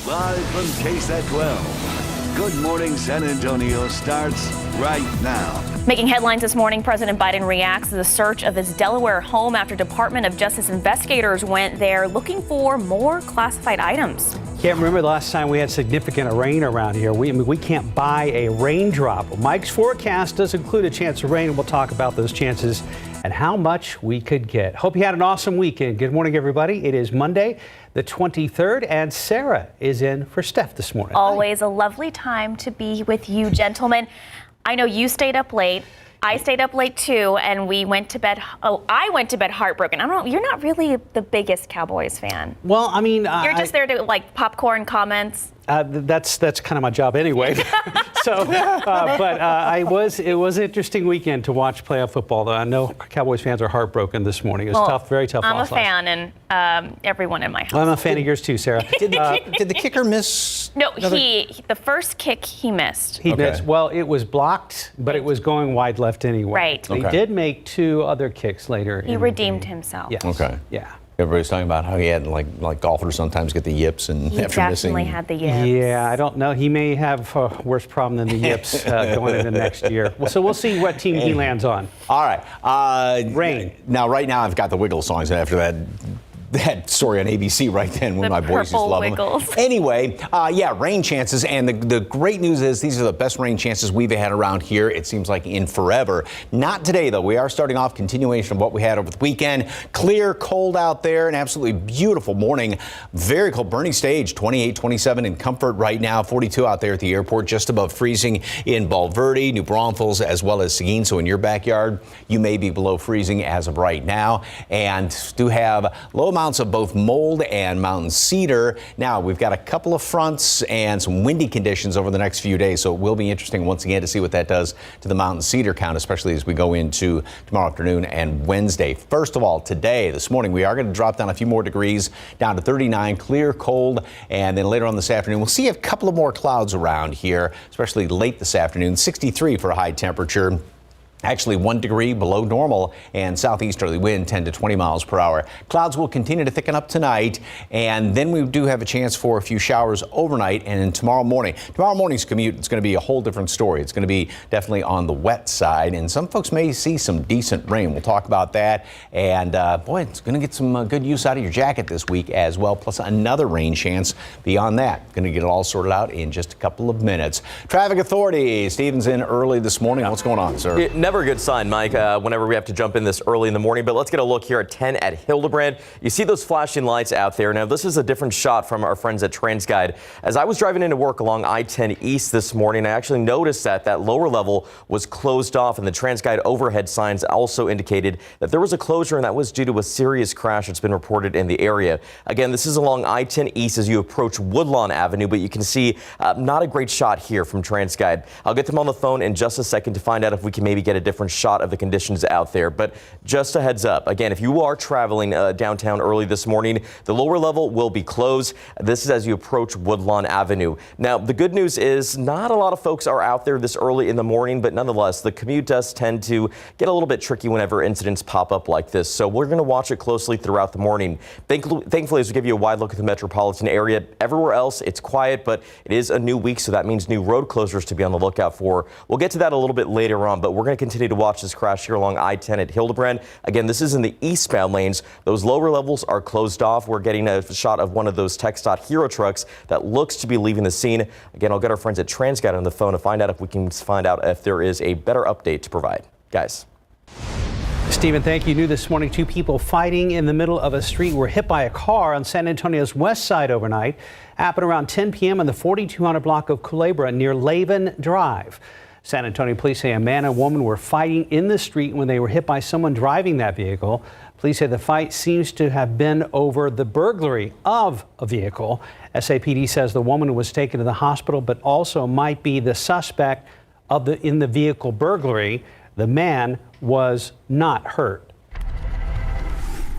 Live from KSAT 12. Good Morning San Antonio starts right now. Making headlines this morning, President Biden reacts to the search of his Delaware home after Department of Justice investigators went there looking for more classified items. Can't remember the last time we had significant rain around here. We can't buy a raindrop. Mike's forecast does include a chance of rain, and we'll talk about those chances and how much we could get. Hope you had an awesome weekend. Good morning, everybody. It is Monday, the 23rd, and Sarah is in for Steph this morning. Always a lovely time to be with you, gentlemen. I know you stayed up late. I stayed up late too, and we went to bed. Oh, I went to bed heartbroken. I don't know. You're not really the biggest Cowboys fan. Well, I mean, you're just there to like popcorn comments. That's kind of my job anyway. It was an interesting weekend to watch playoff football. Though I know Cowboys fans are heartbroken this morning. It was tough, very tough. I'm a fan, and everyone in my house. I'm a fan of yours too, Sarah. Did the kicker miss? No, the first kick he missed. He missed. Well, it was blocked, but it was going wide left anyway. Right. He did make two other kicks later. He redeemed himself. Yes. Okay. Yeah. Everybody's talking about how he had like golfers sometimes get the yips and he after missing. He definitely had the yips. Yeah, I don't know. He may have a worse problem than the yips going into next year. So we'll see what team he lands on. All right. Rain. Now, right now, I've got the Wiggle songs after that story on ABC right then when my boys just love Wiggles. them. Anyway, rain chances. And the great news is these are the best rain chances we've had around here, it seems like, in forever. Not today, though. We are starting off continuation of what we had over the weekend. Clear, cold out there, an absolutely beautiful morning. Very cold. Bernie Stage, 28, 27 in Comfort right now, 42 out there at the airport, just above freezing in Bulverde, New Braunfels, as well as Seguin. So in your backyard, you may be below freezing as of right now. And do have low amounts of both mold and mountain cedar. Now, we've got a couple of fronts and some windy conditions over the next few days, so it will be interesting once again to see what that does to the mountain cedar count, especially as we go into tomorrow afternoon and Wednesday. First of all, this morning, we are going to drop down a few more degrees, down to 39, clear, cold, and then later on this afternoon, we'll see a couple of more clouds around here, especially late this afternoon, 63 for a high temperature. Actually 1 degree below normal, and southeasterly wind 10 to 20 miles per hour. Clouds will continue to thicken up tonight, and then we do have a chance for a few showers overnight and in tomorrow morning. Tomorrow morning's commute, it's going to be a whole different story. It's going to be definitely on the wet side, and some folks may see some decent rain. We'll talk about that, and it's going to get some good use out of your jacket this week as well, plus another rain chance beyond that. Going to get it all sorted out in just a couple of minutes. Traffic Authority, Stephen's in early this morning. What's going on, sir? Never a good sign, Mike, whenever we have to jump in this early in the morning. But let's get a look here at 10 at Hildebrand. You see those flashing lights out there. Now, this is a different shot from our friends at TransGuide. As I was driving into work along I-10 East this morning, I actually noticed that lower level was closed off, and the TransGuide overhead signs also indicated that there was a closure, and that was due to a serious crash that's been reported in the area. Again, this is along I-10 East as you approach Woodlawn Avenue, but you can see not a great shot here from TransGuide. I'll get them on the phone in just a second to find out if we can maybe get a different shot of the conditions out there. But just a heads up, again, if you are traveling downtown early this morning, the lower level will be closed. This is as you approach Woodlawn Avenue. Now, the good news is not a lot of folks are out there this early in the morning, but nonetheless, the commute does tend to get a little bit tricky whenever incidents pop up like this. So we're going to watch it closely throughout the morning. Thankfully, as we give you a wide look at the metropolitan area, everywhere else it's quiet, but it is a new week, so that means new road closures to be on the lookout for. We'll get to that a little bit later on, but we're going to continue to watch this crash here along I-10 at Hildebrand. Again, this is in the eastbound lanes. Those lower levels are closed off. We're getting a shot of one of those TxDOT Hero trucks that looks to be leaving the scene. Again, I'll get our friends at TransGuide on the phone to find out if we can find out if there is a better update to provide. Guys. Stephen, thank you. New this morning, two people fighting in the middle of a street were hit by a car on San Antonio's west side overnight. Happened around 10 p.m. on the 4200 block of Culebra near Laven Drive. San Antonio police say a man and woman were fighting in the street when they were hit by someone driving that vehicle. Police say the fight seems to have been over the burglary of a vehicle. SAPD says the woman was taken to the hospital, but also might be the suspect in the vehicle burglary. The man was not hurt.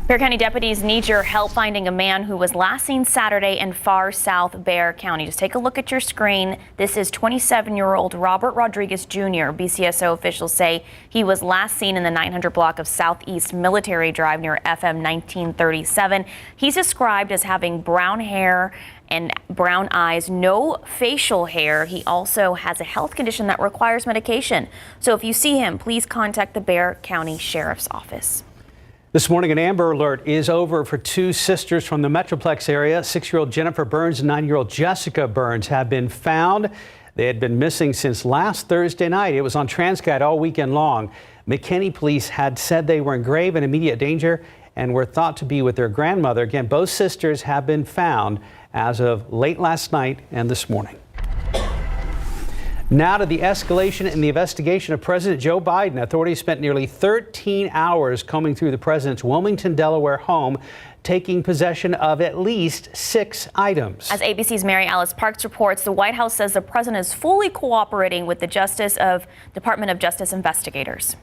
Bexar County deputies need your help finding a man who was last seen Saturday in far south Bexar County. Just take a look at your screen. This is 27-year-old Robert Rodriguez Jr. BCSO officials say he was last seen in the 900 block of Southeast Military Drive near FM 1937. He's described as having brown hair and brown eyes, no facial hair. He also has a health condition that requires medication. So if you see him, please contact the Bexar County Sheriff's Office. This morning, an Amber Alert is over for two sisters from the Metroplex area. 6-year-old Jennifer Burns and 9-year-old Jessica Burns have been found. They had been missing since last Thursday night. It was on TransGuide all weekend long. McKinney police had said they were in grave and immediate danger and were thought to be with their grandmother. Again, both sisters have been found as of late last night and this morning. Now to the escalation in the investigation of President Joe Biden. Authorities spent nearly 13 hours combing through the president's Wilmington, Delaware home, taking possession of at least 6 items. As ABC's Mary Alice Parks reports, the White House says the president is fully cooperating with the Department of Justice investigators.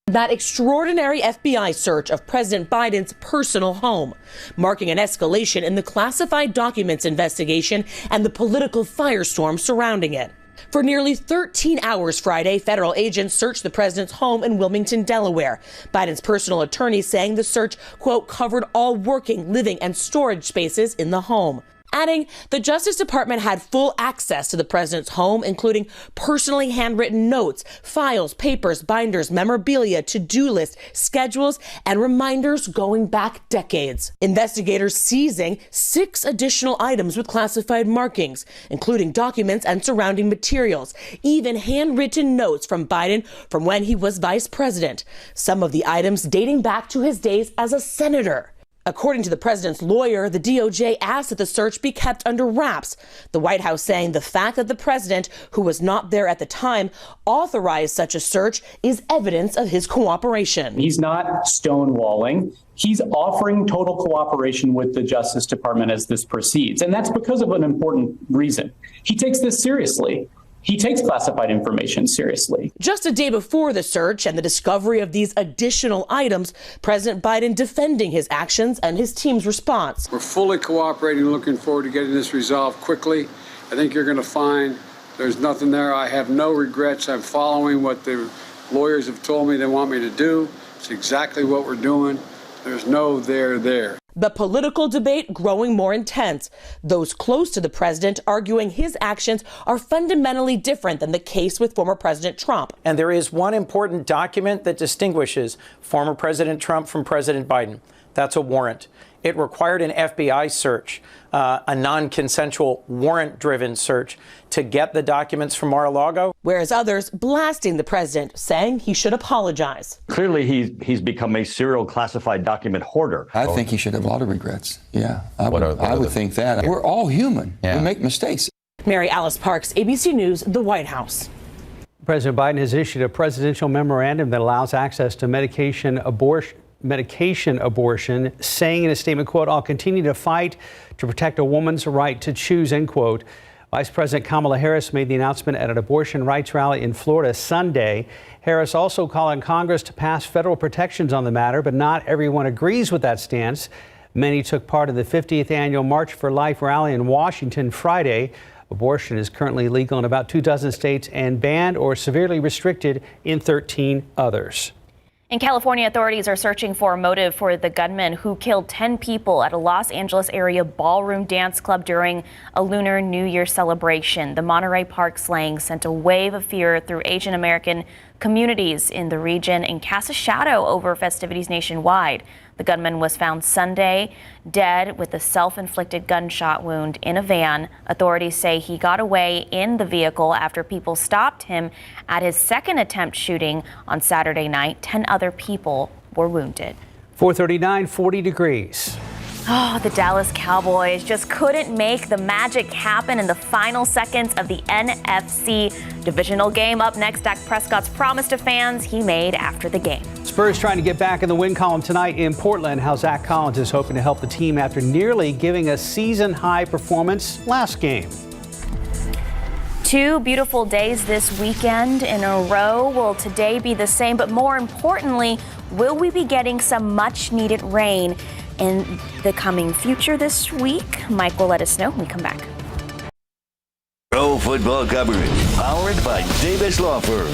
That extraordinary FBI search of President Biden's personal home, marking an escalation in the classified documents investigation and the political firestorm surrounding it. For nearly 13 hours Friday, federal agents searched the president's home in Wilmington, Delaware. Biden's personal attorney saying the search, quote, covered all working, living, and storage spaces in the home. Adding, the Justice Department had full access to the president's home, including personally handwritten notes, files, papers, binders, memorabilia, to-do lists, schedules, and reminders going back decades. Investigators seizing 6 additional items with classified markings, including documents and surrounding materials, even handwritten notes from Biden from when he was vice president. Some of the items dating back to his days as a senator. According to the president's lawyer, the DOJ asked that the search be kept under wraps. The White House saying the fact that the president, who was not there at the time, authorized such a search is evidence of his cooperation. He's not stonewalling. He's offering total cooperation with the Justice Department as this proceeds. And that's because of an important reason. He takes this seriously. He takes classified information seriously. Just a day before the search and the discovery of these additional items, President Biden defending his actions and his team's response. We're fully cooperating, looking forward to getting this resolved quickly. I think you're going to find there's nothing there. I have no regrets. I'm following what the lawyers have told me they want me to do. It's exactly what we're doing. There's no there. The political debate growing more intense. Those close to the president arguing his actions are fundamentally different than the case with former President Trump. And there is one important document that distinguishes former President Trump from President Biden. That's a warrant. It required an FBI search, a non-consensual warrant-driven search to get the documents from Mar-a-Lago. Whereas others blasting the president, saying he should apologize. Clearly, he's become a serial classified document hoarder. I think he should have a lot of regrets. Yeah, I would think that. We're all human. Yeah. We make mistakes. Mary Alice Parks, ABC News, the White House. President Biden has issued a presidential memorandum that allows access to medication abortion, saying in a statement, quote, I'll continue to fight to protect a woman's right to choose, end quote. Vice President Kamala Harris made the announcement at an abortion rights rally in Florida Sunday. Harris also called on Congress to pass federal protections on the matter, but not everyone agrees with that stance. Many took part in the 50th annual March for Life rally in Washington Friday. Abortion is currently legal in about 24 states and banned or severely restricted in 13 others. In California, authorities are searching for a motive for the gunman who killed 10 people at a Los Angeles area ballroom dance club during a Lunar New Year celebration. The Monterey Park slaying sent a wave of fear through Asian American communities in the region and cast a shadow over festivities nationwide. The gunman was found Sunday dead with a self-inflicted gunshot wound in a van. Authorities say he got away in the vehicle after people stopped him at his second attempt shooting on Saturday night. 10 other people were wounded. 439, 40 degrees. Oh, the Dallas Cowboys just couldn't make the magic happen in the final seconds of the NFC divisional game. Up next, Dak Prescott's promise to fans he made after the game. Spurs trying to get back in the win column tonight in Portland. How Zach Collins is hoping to help the team after nearly giving a season-high performance last game. 2 beautiful days this weekend in a row. Will today be the same? But more importantly, will we be getting some much-needed rain in the coming future this week? Mike will let us know when we come back. Pro football coverage powered by Davis Law Firm.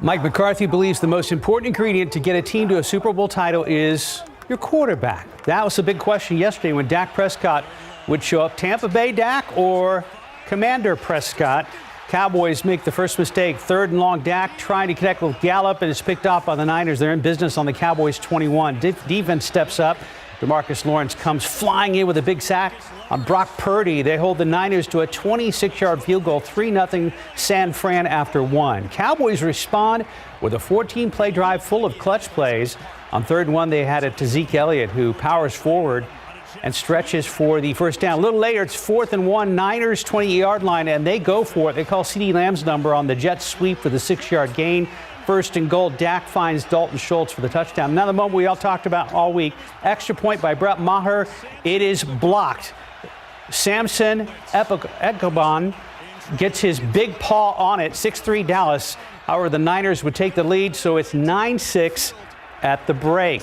Mike McCarthy believes the most important ingredient to get a team to a Super Bowl title is your quarterback. That was a big question yesterday when Dak Prescott would show up, Tampa Bay Dak or Commander Prescott. Cowboys make the first mistake. 3rd and long. Dak trying to connect with Gallup, and it's picked off by the Niners. They're in business on the Cowboys 21. Defense steps up. DeMarcus Lawrence comes flying in with a big sack on Brock Purdy. They hold the Niners to a 26-yard field goal, 3-0 San Fran after 1. Cowboys respond with a 14-play drive full of clutch plays. On 3rd and 1, they had it to Zeke Elliott, who powers forward and stretches for the first down. A little later, it's 4th and 1, Niners 20-yard line, and they go for it. They call CeeDee Lamb's number on the jet sweep for the 6-yard gain. 1st and goal. Dak finds Dalton Schultz for the touchdown. Now the moment we all talked about all week. Extra point by Brett Maher. It is blocked. Samson Ekobon gets his big paw on it. 6-3 Dallas. However, the Niners would take the lead, so it's 9-6 at the break.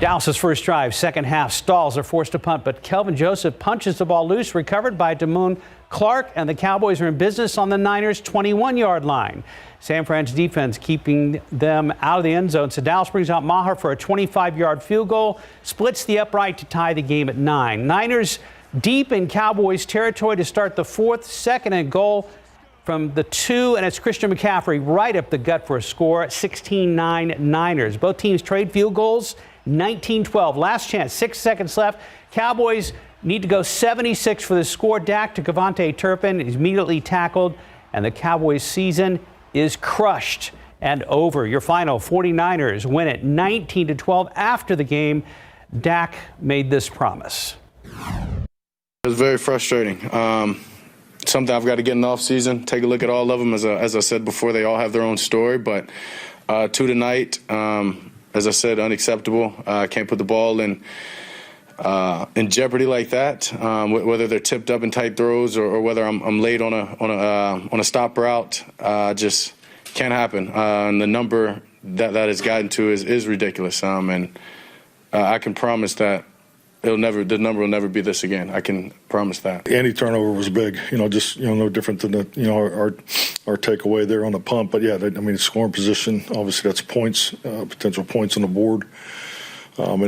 Dallas's first drive, second half, stalls are forced to punt, but Kelvin Joseph punches the ball loose, recovered by Damone Clark, and the Cowboys are in business on the Niners' 21-yard line. San Fran's defense keeping them out of the end zone. So Dallas brings out Maher for a 25-yard field goal, splits the upright to tie the game at 9. Niners deep in Cowboys territory to start the 4th, 2nd and goal from the 2, and it's Christian McCaffrey right up the gut for a score. 16-9 Niners. Both teams trade field goals. 19-12. Last chance. 6 seconds left. Cowboys need to go 76 for the score. Dak to Kevontae Turpin is immediately tackled, and the Cowboys' season is crushed and over. Your final: 49ers win it 19-12. After the game, Dak made this promise. It was very frustrating. Something I've got to get in the offseason, take a look at all of them. As I said before, they all have their own story, but 2 tonight, as I said, unacceptable. Can't put the ball in jeopardy like that, whether they're tipped up in tight throws or whether I'm late on a stop route. Just can't happen. And the number that it's gotten to is ridiculous. And I can promise that the number will never be this again. I can promise that. Any turnover was big, just no different than our takeaway there on the punt. But yeah, scoring position, obviously that's points, potential points on the board. And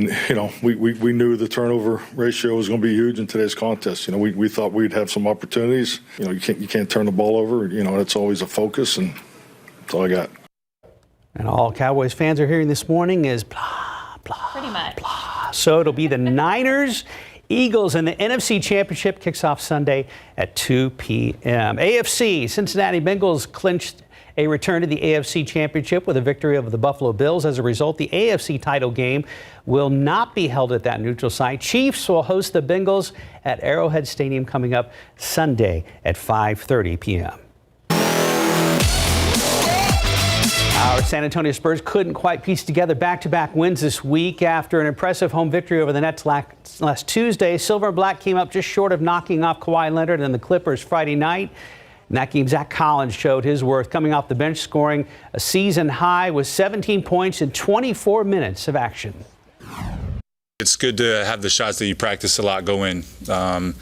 we knew the turnover ratio was going to be huge in today's contest. We thought we'd have some opportunities. You can't turn the ball over. That's always a focus, and that's all I got. And all Cowboys fans are hearing this morning is blah, blah, pretty much. Blah. So it'll be the Niners, Eagles, and the NFC Championship kicks off Sunday at 2 p.m. AFC, Cincinnati Bengals clinched a return to the AFC Championship with a victory over the Buffalo Bills. As a result, the AFC title game will not be held at that neutral site. Chiefs will host the Bengals at Arrowhead Stadium coming up Sunday at 5:30 p.m. Our San Antonio Spurs couldn't quite piece together back-to-back wins this week after an impressive home victory over the Nets last Tuesday. Silver and Black came up just short of knocking off Kawhi Leonard and the Clippers Friday night. In that game, Zach Collins showed his worth, coming off the bench, scoring a season high with 17 points in 24 minutes of action. It's good to have the shots that you practice a lot go in. And,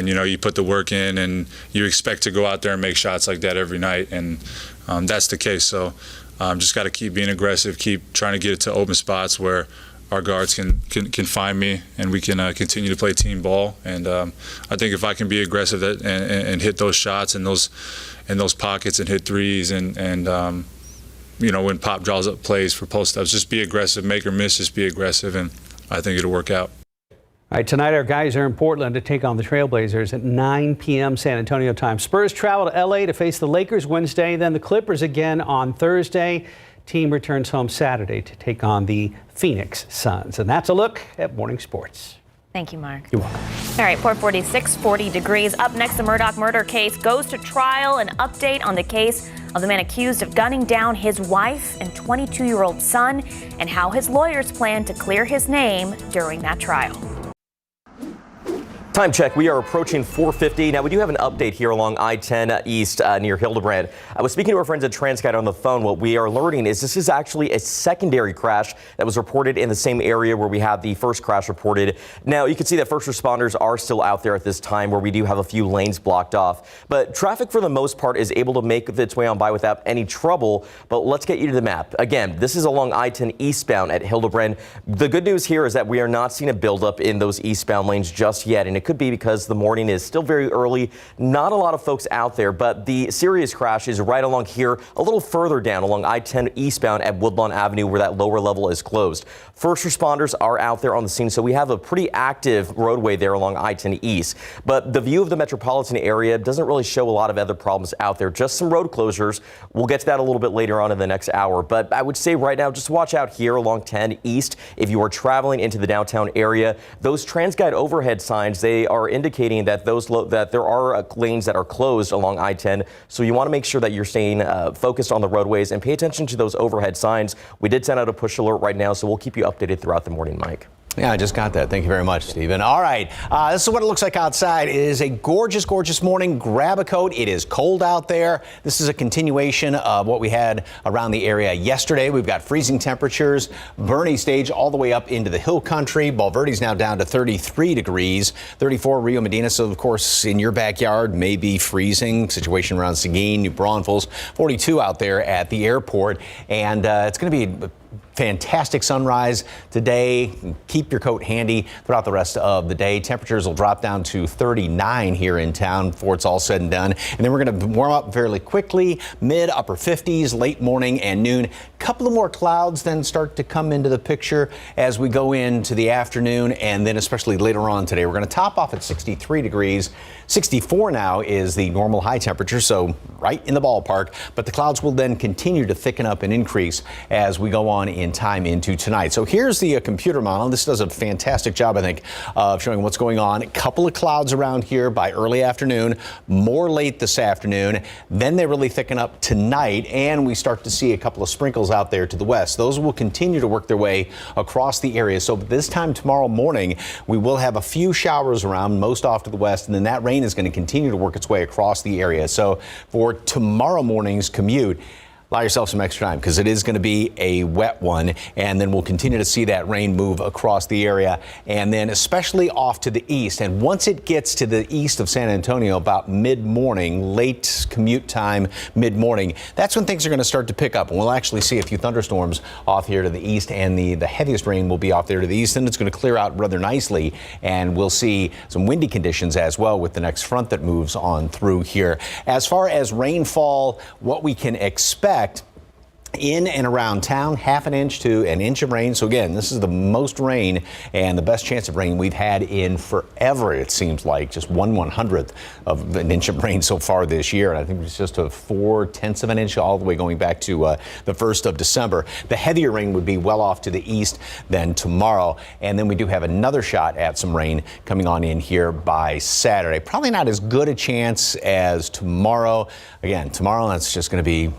you put the work in and you expect to go out there and make shots like that every night. And that's the case. So just got to keep being aggressive, keep trying to get it to open spots where our guards can find me and we can continue to play team ball. And I think if I can be aggressive and hit those shots in those pockets and hit threes and when Pop draws up plays for post-ups, just be aggressive, make or miss, just be aggressive, and I think it'll work out. All right, tonight our guys are in Portland to take on the Trailblazers at 9 p.m. San Antonio time. Spurs travel to L.A. to face the Lakers Wednesday, then the Clippers again on Thursday. Team returns home Saturday to take on the Phoenix Suns. And that's a look at morning sports. Thank you, Mark. You're welcome. All right, Port 46, 40 degrees. Up next, the Murdaugh murder case goes to trial. An update on the case of the man accused of gunning down his wife and 22-year-old son and how his lawyers plan to clear his name during that trial. Time check. We are approaching 4:50. Now, we do have an update here along I-10 East near Hildebrand. I was speaking to our friends at TransGuide on the phone. What we are learning is this is actually a secondary crash that was reported in the same area where we had the first crash reported. Now, you can see that first responders are still out there at this time where we do have a few lanes blocked off. But traffic, for the most part, is able to make its way on by without any trouble. But let's get you to the map. Again, this is along I-10 eastbound at Hildebrand. The good news here is that we are not seeing a buildup in those eastbound lanes just yet. And it could be because the morning is still very early. Not a lot of folks out there, but the serious crash is right along here, a little further down along I-10 eastbound at Woodlawn Avenue, where that lower level is closed. First responders are out there on the scene, so we have a pretty active roadway there along I-10 east. But the view of the metropolitan area doesn't really show a lot of other problems out there, just some road closures. We'll get to that a little bit later on in the next hour. But I would say right now, just watch out here along 10 east. If you are traveling into the downtown area, those TransGuide overhead signs, they are indicating that that there are lanes that are closed along I-10. So you want to make sure that you're staying focused on the roadways and pay attention to those overhead signs. We did send out a push alert right now, so we'll keep you updated throughout the morning, Mike. Yeah, I just got that. Thank you very much, Stephen. All right. This is what it looks like outside. It is a gorgeous, gorgeous morning. Grab a coat. It is cold out there. This is a continuation of what we had around the area yesterday. We've got freezing temperatures. Bernie stage all the way up into the hill country. Valverde's now down to 33 degrees. 34 Rio Medina. So, of course, in your backyard, may be freezing. Situation around Seguin, New Braunfels. 42 out there at the airport. And it's going to be fantastic sunrise today. Keep your coat handy throughout the rest of the day. Temperatures will drop down to 39 here in town before it's all said and done. And then we're going to warm up fairly quickly, mid upper 50s, late morning and noon. Couple of more clouds then start to come into the picture as we go into the afternoon, and then especially later on today. We're going to top off at 63 degrees. 64 now is the normal high temperature, so right in the ballpark. But the clouds will then continue to thicken up and increase as we go on in time into tonight. So here's the computer model. This does a fantastic job, I think, of showing what's going on. A couple of clouds around here by early afternoon, more late this afternoon. Then they really thicken up tonight, and we start to see a couple of sprinkles out there to the west. Those will continue to work their way across the area. So this time tomorrow morning, we will have a few showers around, most off to the west, and then that rain is going to continue to work its way across the area. So for tomorrow morning's commute, allow yourself some extra time because it is going to be a wet one, and then we'll continue to see that rain move across the area, and then especially off to the east. And once it gets to the east of San Antonio about mid-morning, late commute time, mid-morning, that's when things are going to start to pick up, and we'll actually see a few thunderstorms off here to the east, and the heaviest rain will be off there to the east, and it's going to clear out rather nicely, and we'll see some windy conditions as well with the next front that moves on through here. As far as rainfall, what we can expect in and around town, half an inch to an inch of rain. So again, this is the most rain and the best chance of rain we've had in forever. It seems like just 1/100th of an inch of rain so far this year. And I think it's just a 0.4 of an inch all the way going back to the 1st of December. The heavier rain would be well off to the east than tomorrow. And then we do have another shot at some rain coming on in here by Saturday. Probably not as good a chance as tomorrow. Again, tomorrow, that's just going to be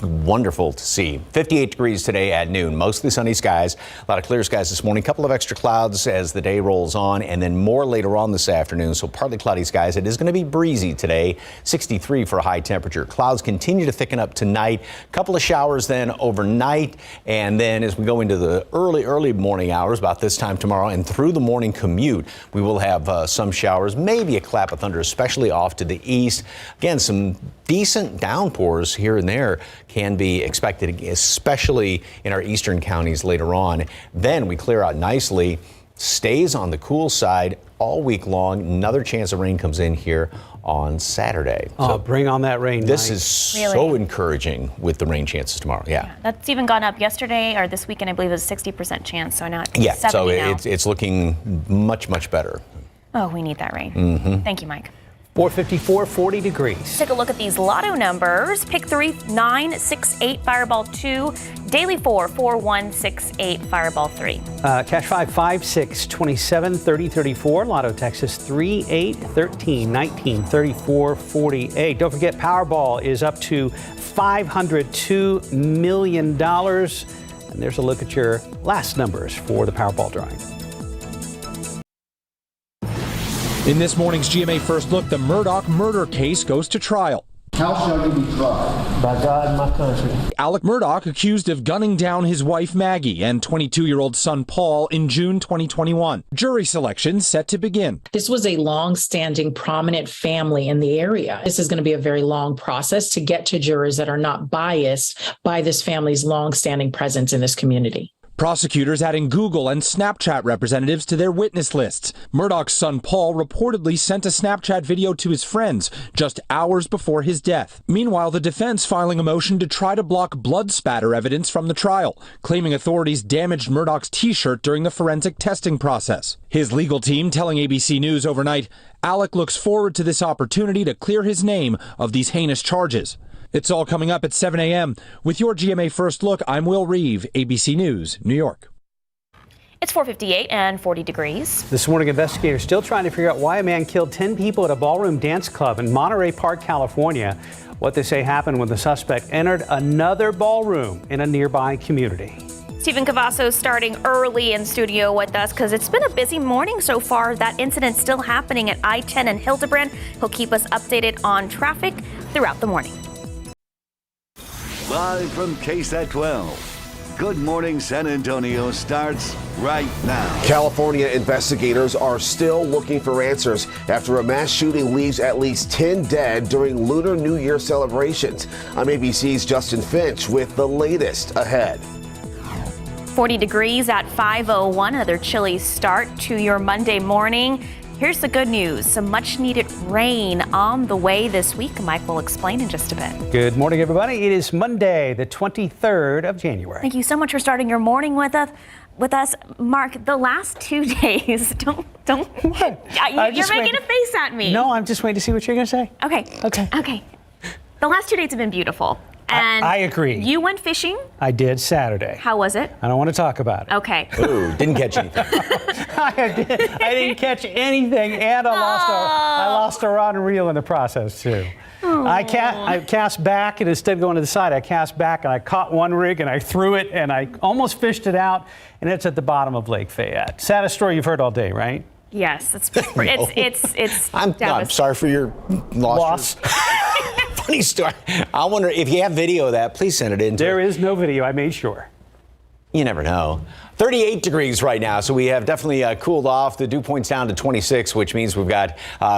wonderful to see. 58 degrees today at noon. Mostly sunny skies. A lot of clear skies this morning. A couple of extra clouds as the day rolls on, and then more later on this afternoon. So partly cloudy skies. It is going to be breezy today. 63 for a high temperature. Clouds continue to thicken up tonight. A couple of showers then overnight. And then as we go into the early morning hours, about this time tomorrow, and through the morning commute, we will have some showers, maybe a clap of thunder, especially off to the east. Again, some decent downpours here and there can be expected, especially in our eastern counties later on. Then we clear out nicely, stays on the cool side all week long. Another chance of rain comes in here on Saturday. So bring on that rain. This is so encouraging with the rain chances tomorrow. Yeah. That's even gone up yesterday or this weekend. I believe it was a 60% chance. So now it's 70 so now. It's looking much, much better. Oh, we need that rain. Mm-hmm. Thank you, Mike. 454, 40 degrees. Take a look at these lotto numbers. Pick 3, 9, 6, 8, Fireball 2. Daily 4, 4, 1, 6, 8, Fireball 3. Cash 5, 5, 6, 27, 30, 34. Lotto Texas 3, 8, 13, 19, 34, 48. Don't forget, Powerball is up to $502 million. And there's a look at your last numbers for the Powerball drawing. In this morning's GMA First Look, the Murdaugh murder case goes to trial. How shall you be tried? By God and my country. Alec Murdaugh accused of gunning down his wife Maggie and 22-year-old son Paul in June 2021. Jury selection set to begin. This was a long-standing, prominent family in the area. This is going to be a very long process to get to jurors that are not biased by this family's long-standing presence in this community. Prosecutors adding Google and Snapchat representatives to their witness lists. Murdoch's son Paul reportedly sent a Snapchat video to his friends just hours before his death. Meanwhile, the defense filing a motion to try to block blood spatter evidence from the trial, claiming authorities damaged Murdoch's T-shirt during the forensic testing process. His legal team telling ABC News overnight, Alec looks forward to this opportunity to clear his name of these heinous charges. It's all coming up at 7 a.m. With your GMA First Look, I'm Will Reeve, ABC News, New York. It's 4:58 and 40 degrees. This morning, investigators still trying to figure out why a man killed 10 people at a ballroom dance club in Monterey Park, California. What they say happened when the suspect entered another ballroom in a nearby community. Stephen Cavazos starting early in studio with us because it's been a busy morning so far. That incident still happening at I-10 in Hildebrand. He'll keep us updated on traffic throughout the morning. Live from KSAT 12. Good Morning San Antonio starts right now. California investigators are still looking for answers after a mass shooting leaves at least 10 dead during Lunar New Year celebrations. I'm ABC's Justin Finch with the latest ahead. 40 degrees at 5:01. Another chilly start to your Monday morning. Here's the good news. Some much needed rain on the way this week. Mike will explain in just a bit. Good morning, everybody. It is Monday, the 23rd of January. Thank you so much for starting your morning with us. Mark, the last 2 days, don't. What? You're making a face at me. No, I'm just waiting to see what you're going to say. Okay. The last 2 days have been beautiful. And I agree. You went fishing? I did Saturday. How was it? I don't want to talk about it. Okay. Ooh, didn't catch anything. I didn't catch anything, and I lost a rod and reel in the process, too. I cast back, and instead of going to the side, I cast back, and I caught one rig, and I threw it, and I almost fished it out, and it's at the bottom of Lake Fayette. Saddest story you've heard all day, right? Yes, it's I'm sorry for your loss. Funny story. I wonder if you have video of that, please send it in. There is no video. I made sure. You never know. 38 degrees right now, so we have definitely cooled off. The dew point's down to 26, which means we've got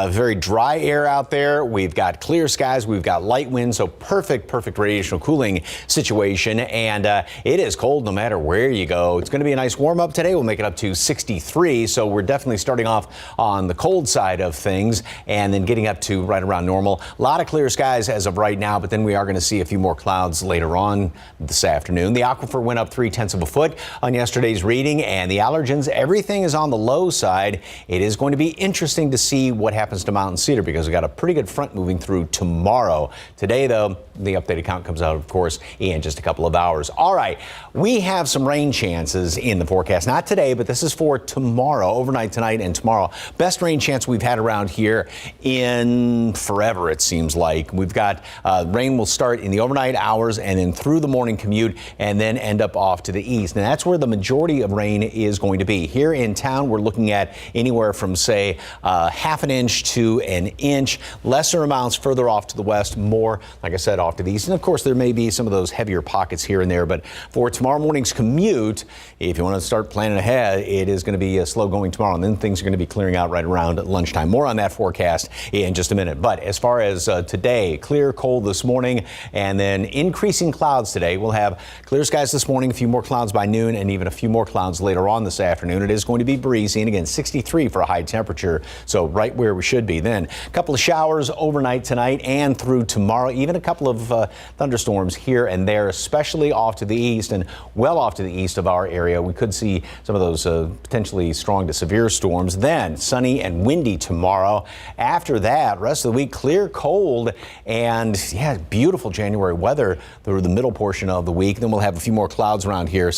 very dry air out there. We've got clear skies. We've got light winds, so perfect radiational cooling situation. And it is cold no matter where you go. It's going to be a nice warm up today. We'll make it up to 63, so we're definitely starting off on the cold side of things and then getting up to right around normal. A lot of clear skies as of right now, but then we are going to see a few more clouds later on this afternoon. The aquifer went up 0.3 of a foot on yesterday's reading, and the allergens, everything is on the low side. It is going to be interesting to see what happens to Mountain Cedar because we got a pretty good front moving through tomorrow. Today, though, the updated count comes out, of course, in just a couple of hours. All right, we have some rain chances in the forecast. Not today, but this is for tomorrow, overnight tonight and tomorrow. Best rain chance we've had around here in forever, it seems like. We've got rain will start in the overnight hours and then through the morning commute and then end up off to the east. And that's where the majority of rain is going to be. Here in town, we're looking at anywhere from, say, half an inch to an inch. Lesser amounts further off to the west, more, like I said, off to the east. And of course, there may be some of those heavier pockets here and there. But for tomorrow morning's commute, if you want to start planning ahead, it is going to be slow going tomorrow. And then things are going to be clearing out right around lunchtime. More on that forecast in just a minute. But as far as today, clear, cold this morning, and then increasing clouds today. We'll have clear skies this morning, a few more clouds by noon, and even a few more clouds later on this afternoon. It is going to be breezy, and again, 63 for a high temperature, so right where we should be. Then a couple of showers overnight tonight and through tomorrow, even a couple of thunderstorms here and there, especially off to the east and well off to the east of our area. We could see some of those potentially strong to severe storms. Then sunny and windy tomorrow. After that, rest of the week, clear, cold, and yeah, beautiful January weather through the middle portion of the week. Then we'll have a few more clouds around here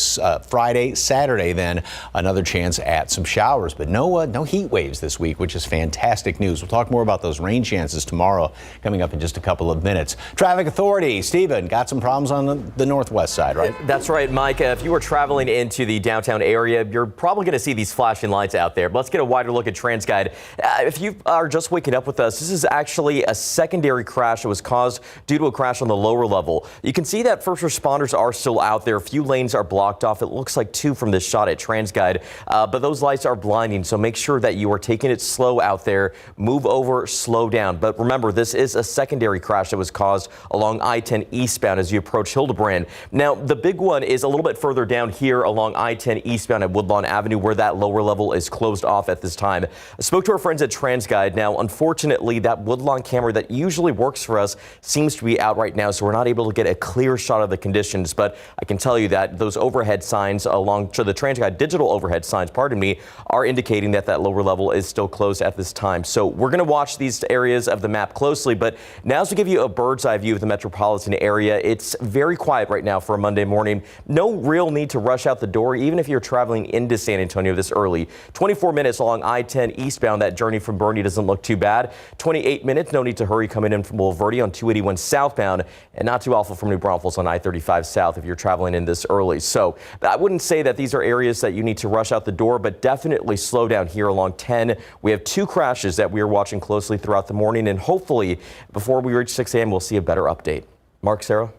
Friday, Saturday, then another chance at some showers, but no heat waves this week, which is fantastic news. We'll talk more about those rain chances tomorrow coming up in just a couple of minutes. Traffic Authority, Stephen, got some problems on the northwest side, right? That's right, Mike. If you were traveling into the downtown area, you're probably going to see these flashing lights out there. But let's get a wider look at TransGuide. If you are just waking up with us, this is actually a secondary crash that was caused due to a crash on the lower level. You can see that first responders are still out there. A few lanes are blocked. blocked off. It looks like 2 from this shot at TransGuide, but those lights are blinding, so make sure that you are taking it slow out there. Move over, slow down. But remember, this is a secondary crash that was caused along I-10 eastbound as you approach Hildebrand. Now, the big one is a little bit further down here along I-10 eastbound at Woodlawn Avenue, where that lower level is closed off at this time. I spoke to our friends at TransGuide. Now, unfortunately, that Woodlawn camera that usually works for us seems to be out right now, so we're not able to get a clear shot of the conditions. But I can tell you that those overhead signs along to the TransGuide digital overhead signs, pardon me, are indicating that that lower level is still closed at this time. So we're going to watch these areas of the map closely. But now, as we give you a bird's eye view of the metropolitan area, it's very quiet right now for a Monday morning. No real need to rush out the door, even if you're traveling into San Antonio this early. 24 minutes along I-10 eastbound. That journey from Boerne doesn't look too bad. 28 minutes. No need to hurry coming in from Bulverde on 281 southbound, and not too awful from New Braunfels on I-35 south if you're traveling in this early. So I wouldn't say that these are areas that you need to rush out the door, but definitely slow down here along 10. We have 2 crashes that we are watching closely throughout the morning, and hopefully before we reach 6 a.m. we'll see a better update. Mark, Sarah.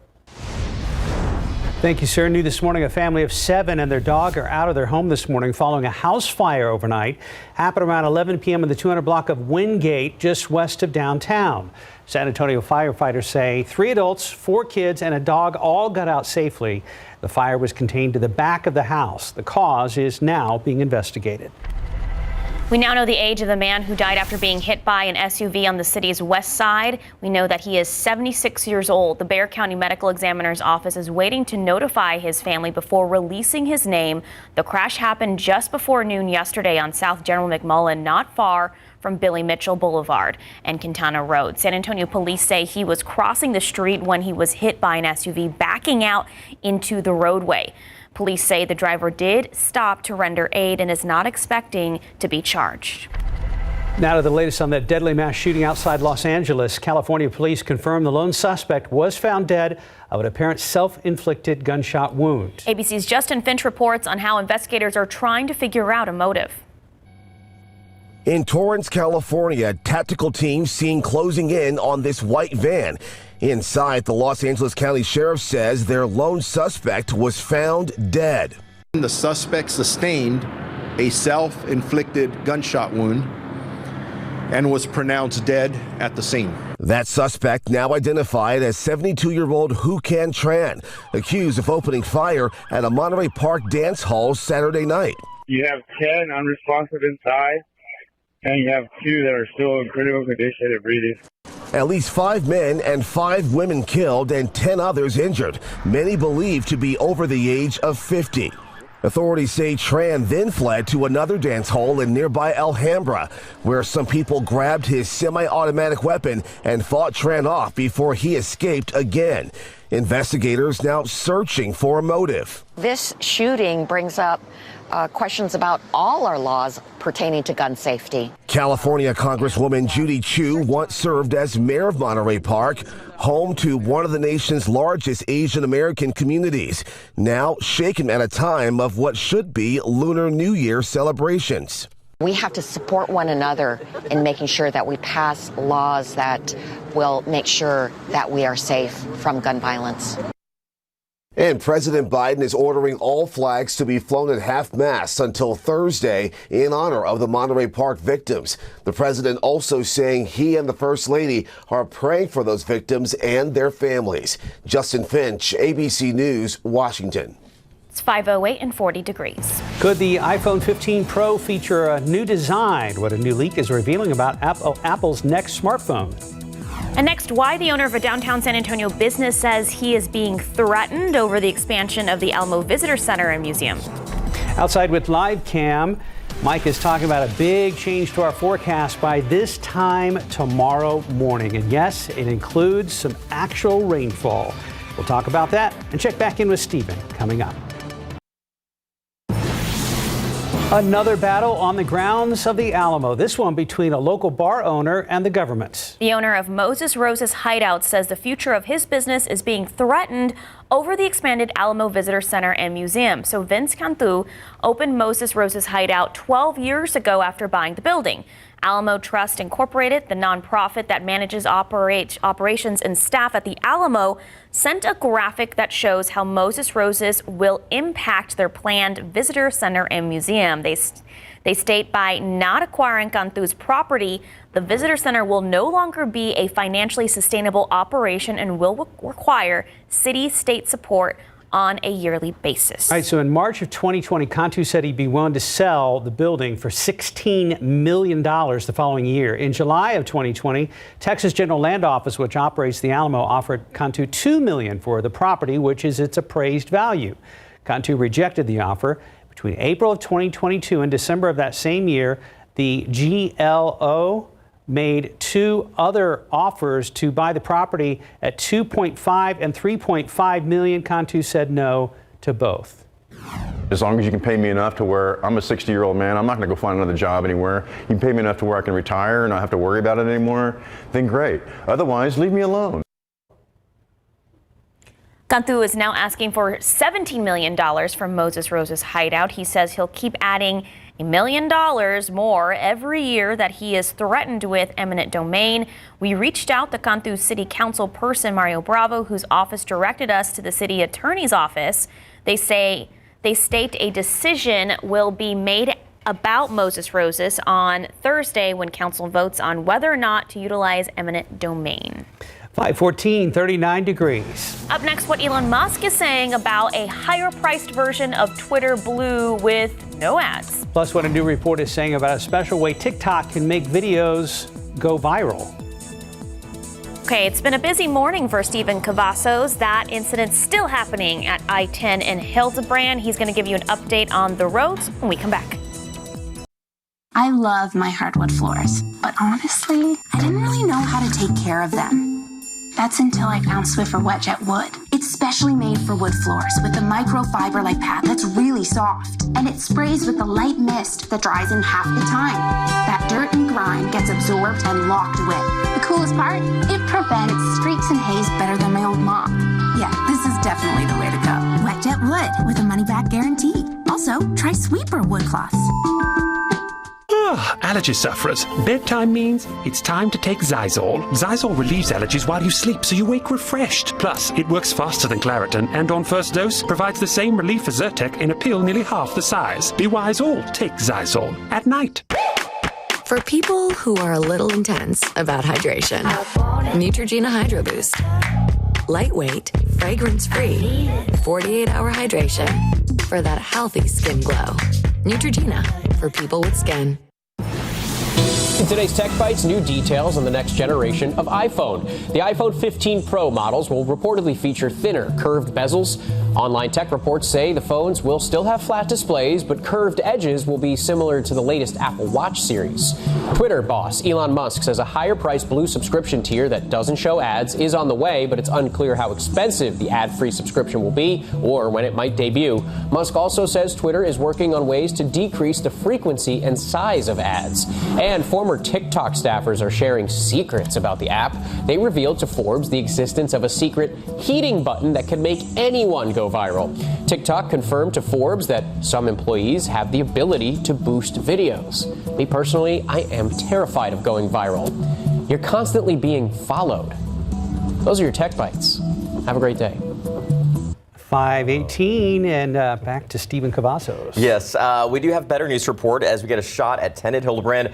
Thank you, sir. New this morning, a family of 7 and their dog are out of their home this morning following a house fire overnight. Happened around 11 p.m. in the 200 block of Wingate, just west of downtown. San Antonio firefighters say 3 adults, 4 kids, and a dog all got out safely. The fire was contained to the back of the house. The cause is now being investigated. We now know the age of the man who died after being hit by an SUV on the city's west side. We know that he is 76 years old. The Bexar County Medical Examiner's Office is waiting to notify his family before releasing his name. The crash happened just before noon yesterday on South General McMullen, not far from Billy Mitchell Boulevard and Quintana Road. San Antonio police say he was crossing the street when he was hit by an SUV backing out into the roadway. Police say the driver did stop to render aid and is not expecting to be charged. Now to the latest on that deadly mass shooting outside Los Angeles. California police confirm the lone suspect was found dead of an apparent self-inflicted gunshot wound. ABC's Justin Finch reports on how investigators are trying to figure out a motive. In Torrance, California, tactical teams seen closing in on this white van. Inside, the Los Angeles County Sheriff says their lone suspect was found dead. The suspect sustained a self-inflicted gunshot wound and was pronounced dead at the scene. That suspect, now identified as 72-year-old Hucan Tran, accused of opening fire at a Monterey Park dance hall Saturday night. You have 10 unresponsive inside, and you have 2 that are still in critical condition and breathing. At least 5 men and 5 women killed and 10 others injured, many believed to be over the age of 50. Authorities say Tran then fled to another dance hall in nearby Alhambra, where some people grabbed his semi-automatic weapon and fought Tran off before he escaped again. Investigators now searching for a motive. This shooting brings up questions about all our laws pertaining to gun safety. California Congresswoman Judy Chu once served as mayor of Monterey Park, home to one of the nation's largest Asian American communities, now shaken at a time of what should be Lunar New Year celebrations. We have to support one another in making sure that we pass laws that will make sure that we are safe from gun violence. And President Biden is ordering all flags to be flown at half-mast until Thursday in honor of the Monterey Park victims. The president also saying he and the First Lady are praying for those victims and their families. Justin Finch, ABC News, Washington. It's 5:08 and 40 degrees. Could the iPhone 15 Pro feature a new design? What a new leak is revealing about Apple's next smartphone. And next, why the owner of a downtown San Antonio business says he is being threatened over the expansion of the Alamo Visitor Center and Museum. Outside with Live Cam, Mike is talking about a big change to our forecast by this time tomorrow morning. And yes, it includes some actual rainfall. We'll talk about that and check back in with Stephen coming up. Another battle on the grounds of the Alamo, this one between a local bar owner and the government. The owner of Moses Rose's Hideout says the future of his business is being threatened over the expanded Alamo Visitor Center and Museum. So Vince Cantu opened Moses Rose's Hideout 12 years ago after buying the building. Alamo Trust Incorporated, the nonprofit that manages operations and staff at the Alamo, sent a graphic that shows how Moses Roses will impact their planned visitor center and museum. They state by not acquiring Cantu's property, the visitor center will no longer be a financially sustainable operation and will require city-state support on a yearly basis. All right, so in March of 2020, Cantu said he'd be willing to sell the building for $16 million the following year. In July of 2020, Texas General Land Office, which operates the Alamo, offered Cantu $2 million for the property, which is its appraised value. Cantu rejected the offer. Between April of 2022 and December of that same year, the GLO made two other offers to buy the property at $2.5 and $3.5 million. Cantu said no to both. As long as you can pay me enough to where I'm a 60-year-old man, I'm not going to go find another job anywhere. You can pay me enough to where I can retire and not have to worry about it anymore, then great. Otherwise, leave me alone. Cantu is now asking for $17 million from Moses Roses' hideout. He says he'll keep adding $1 million more every year that he is threatened with eminent domain. We reached out to Cantu's city council person, Mario Bravo, whose office directed us to the city attorney's office. They state a decision will be made about Moses Roses on Thursday when council votes on whether or not to utilize eminent domain. 5:14, 39 degrees. Up next, what Elon Musk is saying about a higher-priced version of Twitter Blue with no ads. Plus, what a new report is saying about a special way TikTok can make videos go viral. Okay, it's been a busy morning for Stephen Cavazos. That incident's still happening at I-10 in Hildebrand. He's going to give you an update on the roads when we come back. I love my hardwood floors, but honestly, I didn't really know how to take care of them. That's until I found Swiffer Wet-Jet Wood. It's specially made for wood floors with a microfiber-like pad that's really soft. And it sprays with a light mist that dries in half the time. That dirt and grime gets absorbed and locked away. The coolest part? It prevents streaks and haze better than my old mop. Yeah, this is definitely the way to go. Wet-Jet Wood with a money-back guarantee. Also, try Sweeper Wood Cloths. Allergy sufferers. Bedtime means it's time to take Zysol. Zysol relieves allergies while you sleep, so you wake refreshed. Plus, it works faster than Claritin, and on first dose, provides the same relief as Zyrtec in a pill nearly half the size. Be wise all. Take Zysol at night. For people who are a little intense about hydration, Neutrogena Hydro Boost. Lightweight, fragrance-free, 48-hour hydration for that healthy skin glow. Neutrogena for people with skin. In today's Tech Bites, new details on the next generation of iPhone. The iPhone 15 Pro models will reportedly feature thinner, curved bezels. Online tech reports say the phones will still have flat displays, but curved edges will be similar to the latest Apple Watch series. Twitter boss Elon Musk says a higher-priced blue subscription tier that doesn't show ads is on the way, but it's unclear how expensive the ad-free subscription will be or when it might debut. Musk also says Twitter is working on ways to decrease the frequency and size of ads. And former TikTok staffers are sharing secrets about the app. They revealed to Forbes the existence of a secret heating button that can make anyone go viral. TikTok confirmed to Forbes that some employees have the ability to boost videos. Me personally, I am terrified of going viral. You're constantly being followed. Those are your Tech Bites. Have a great day. 5:18 and back to Stephen Cavazos. Yes, we do have better news to report as we get a shot at 10 at Hildebrand.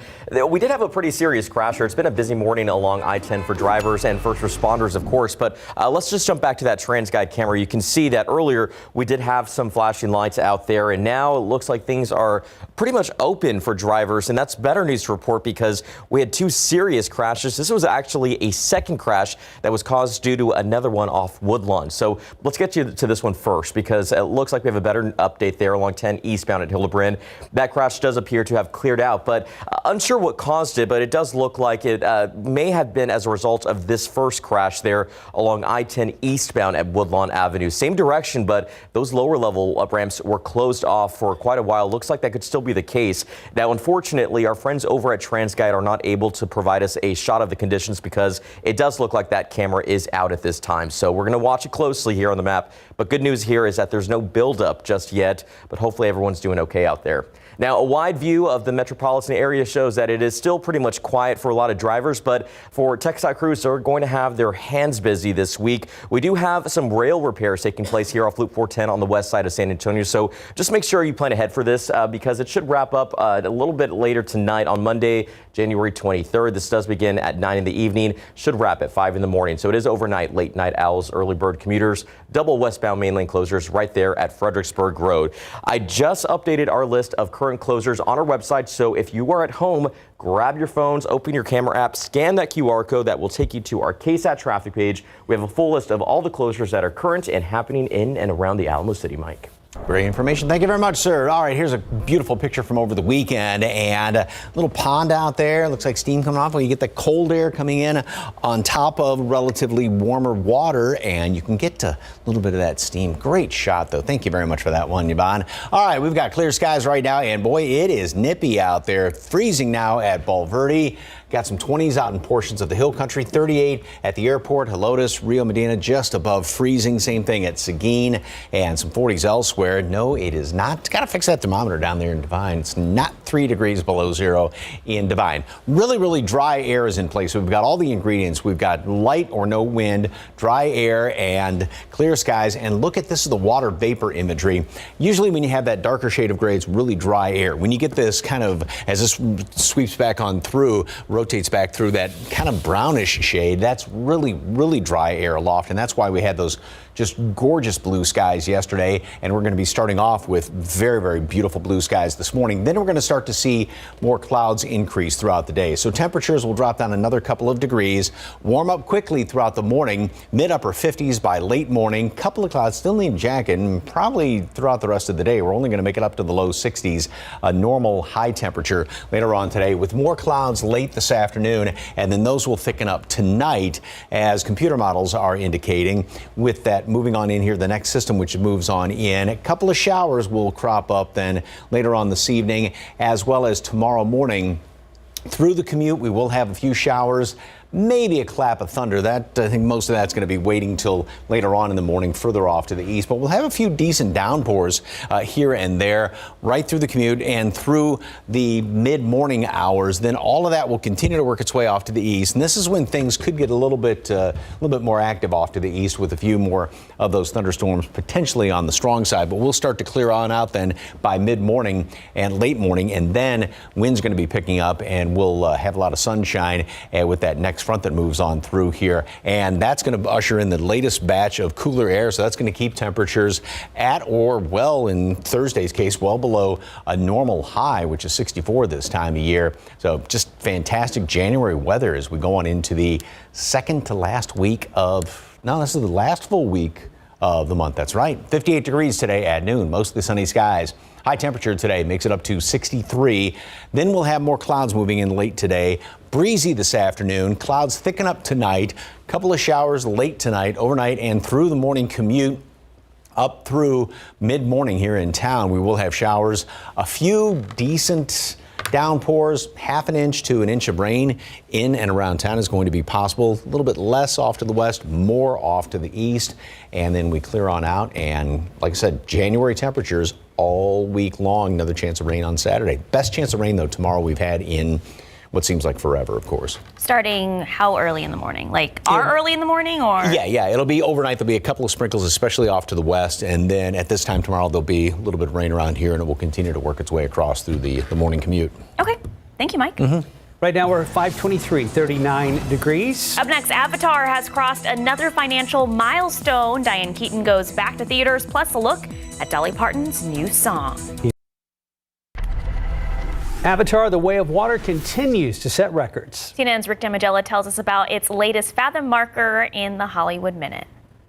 We did have a pretty serious crash here. It's been a busy morning along I-10 for drivers and first responders, of course. But let's just jump back to that TransGuide camera. You can see that earlier we did have some flashing lights out there, and now it looks like things are pretty much open for drivers. And that's better news to report because we had two serious crashes. This was actually a second crash that was caused due to another one off Woodlawn. So let's get you to this one first because it looks like we have a better update there along 10 eastbound at Hildebrand. That crash does appear to have cleared out, but unsure what caused it, but it does look like it may have been as a result of this first crash there along I-10 eastbound at Woodlawn Avenue. Same direction, but those lower level up ramps were closed off for quite a while. Looks like that could still be the case. Now, unfortunately, our friends over at TransGuide are not able to provide us a shot of the conditions because it does look like that camera is out at this time. So we're going to watch it closely here on the map. But good news here is that there's no buildup just yet, but hopefully everyone's doing okay out there. Now, a wide view of the metropolitan area shows that it is still pretty much quiet for a lot of drivers, but for TxDOT crews, they're going to have their hands busy this week. We do have some rail repairs taking place here off Loop 410 on the west side of San Antonio, so just make sure you plan ahead for this because it should wrap up a little bit later tonight on Monday, January 23rd. This does begin at 9 in the evening, should wrap at 5 in the morning. So it is overnight, late night owls, early bird commuters, double westbound main lane closures right there at Fredericksburg Road. I just updated our list of current closures on our website. So if you are at home, grab your phones, open your camera app, scan that QR code that will take you to our KSAT traffic page. We have a full list of all the closures that are current and happening in and around the Alamo City, Mike. Great information. Thank you very much, sir. All right, here's a beautiful picture from over the weekend and a little pond out there. Looks like steam coming off when you get the cold air coming in on top of relatively warmer water, and you can get to a little bit of that steam. Great shot, though. Thank you very much for that one, Yvonne. All right, we've got clear skies right now, and boy, it is nippy out there. Freezing now at Bulverde. Got some 20s out in portions of the hill country, 38 at the airport, Helotes, Rio Medina, just above freezing. Same thing at Seguin, and some 40s elsewhere. No, it is not. Got to fix that thermometer down there in Devine. It's not 3 degrees below zero in Devine. Really, really dry air is in place. We've got all the ingredients. We've got light or no wind, dry air, and clear skies. And look at this is the water vapor imagery. Usually when you have that darker shade of gray, it's really dry air. When you get this kind of, as this sweeps back on through, rotates back through that kind of brownish shade, that's really, really dry air aloft. And that's why we had those just gorgeous blue skies yesterday, and we're going to be starting off with very, very beautiful blue skies this morning. Then we're going to start to see more clouds increase throughout the day. So temperatures will drop down another couple of degrees, warm up quickly throughout the morning, mid-upper 50s by late morning. Couple of clouds, still need a jacket, and probably throughout the rest of the day. We're only going to make it up to the low 60s, a normal high temperature later on today, with more clouds late this afternoon, and then those will thicken up tonight as computer models are indicating. With that moving on in here, the next system which moves on in, a couple of showers will crop up then later on this evening, as well as tomorrow morning. Through the commute, we will have a few showers, maybe a clap of thunder. That I think most of that's going to be waiting till later on in the morning, further off to the east. But we'll have a few decent downpours here and there, right through the commute and through the mid-morning hours. Then all of that will continue to work its way off to the east, and this is when things could get a little bit more active off to the east, with a few more of those thunderstorms potentially on the strong side. But we'll start to clear on out then by mid-morning and late morning, and then wind's going to be picking up, and we'll have a lot of sunshine with that next front that moves on through here, and that's going to usher in the latest batch of cooler air. So that's going to keep temperatures at, or well, in Thursday's case, well below a normal high, which is 64 this time of year. So just fantastic January weather as we go on into the second to last week of, no, this is the last full week of the month. That's right. 58 degrees today at noon, mostly sunny skies. High temperature today makes it up to 63. Then we'll have more clouds moving in late today. Breezy this afternoon. Clouds thicken up tonight. Couple of showers late tonight, overnight, and through the morning commute. Up through mid-morning here in town, we will have showers. A few decent downpours, half an inch to an inch of rain in and around town is going to be possible. A little bit less off to the west, more off to the east, and then we clear on out. And like I said, January temperatures all week long. Another chance of rain on Saturday. Best chance of rain, though, tomorrow we've had in what seems like forever, of course. Starting how early in the morning? Like early in the morning, or? Yeah, it'll be overnight. There'll be a couple of sprinkles, especially off to the west, and then at this time tomorrow there'll be a little bit of rain around here, and it will continue to work its way across through the morning commute. Okay, thank you, Mike. Right now we're at 523, 39 degrees. Up next, Avatar has crossed another financial milestone. Diane Keaton goes back to theaters, plus a look at Dolly Parton's new song. Avatar, The Way of Water continues to set records. CNN's Rick Damigella tells us about its latest Fathom marker in the Hollywood Minute.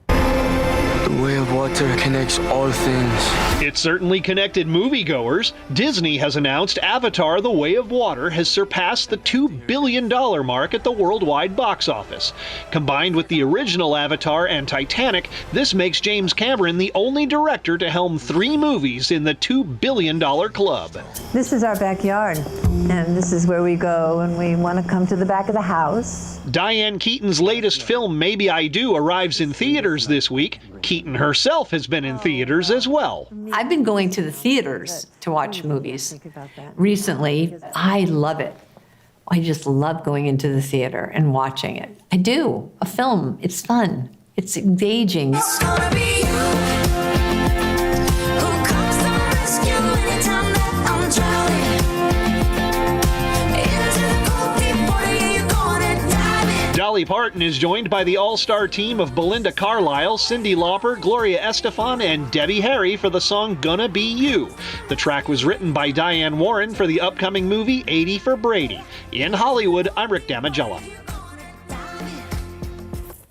The way of water connects all things. It certainly connected moviegoers. Disney has announced Avatar: The Way of Water has surpassed the $2 billion mark at the worldwide box office. Combined with the original Avatar and Titanic, this makes James Cameron the only director to helm 3 movies in the $2 billion club. This is our backyard, and this is where we go when we want to come to the back of the house. Diane Keaton's latest film, Maybe I Do, arrives in theaters this week. Keaton Keaton herself has been in theaters as well. I've been going to the theaters to watch movies recently. I love it. I just love going into the theater and watching it. I do. A film, it's fun. It's engaging. It's gonna be you who comes to my rescue anytime that I'm drowning. Into the cold deep water, yeah, you're gonna dive in. Dolly Parton is joined by the all-star team of Belinda Carlisle, Cyndi Lauper, Gloria Estefan, and Debbie Harry for the song Gonna Be You. The track was written by Diane Warren for the upcoming movie 80 for Brady. In Hollywood, I'm Rick Damagella.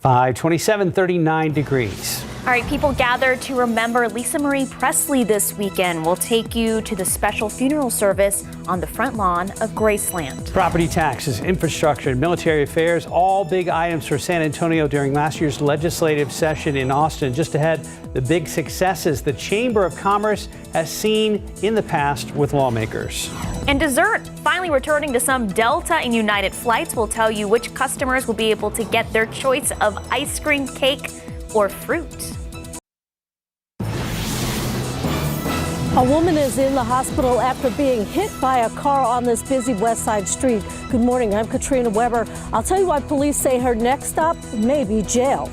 527, 39 degrees. All right, people gathered to remember Lisa Marie Presley this weekend. We'll take you to the special funeral service on the front lawn of Graceland. Property taxes, infrastructure, and military affairs, all big items for San Antonio during last year's legislative session in Austin. Just ahead, the big successes the Chamber of Commerce has seen in the past with lawmakers. And dessert, finally returning to some Delta and United flights. We'll tell you which customers will be able to get their choice of ice cream, cake, or fruit. A woman is in the hospital after being hit by a car on this busy West Side street. Good morning, I'm Katrina Weber. I'll tell you why police say her next stop may be jail.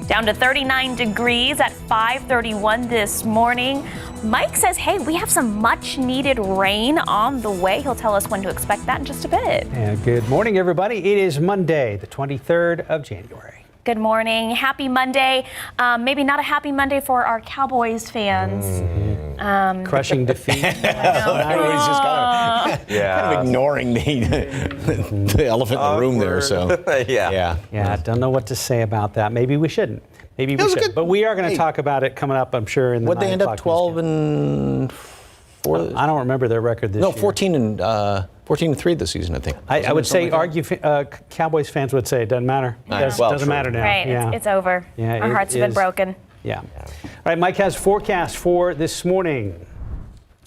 Down to 39 degrees at 5:31 this morning. Mike says, hey, we have some much needed rain on the way. He'll tell us when to expect that in just a bit. And good morning, everybody. It is Monday, the 23rd of January. Good morning. Happy Monday. Maybe not a happy Monday for our Cowboys fans. Crushing defeat. Everybody's just kind of ignoring the elephant in the room there. So Yeah, don't know what to say about that. Maybe we shouldn't. Maybe we should. But we are going to talk about it coming up, I'm sure, in the What'd they end up 12 and 4? I don't remember their record this year. No, 14 and 3 this season, I think. I would say, Cowboys fans would say it doesn't matter. Doesn't matter now. Right, it's over. Yeah, our hearts have been broken. Yeah. All right, Mike has forecast for this morning.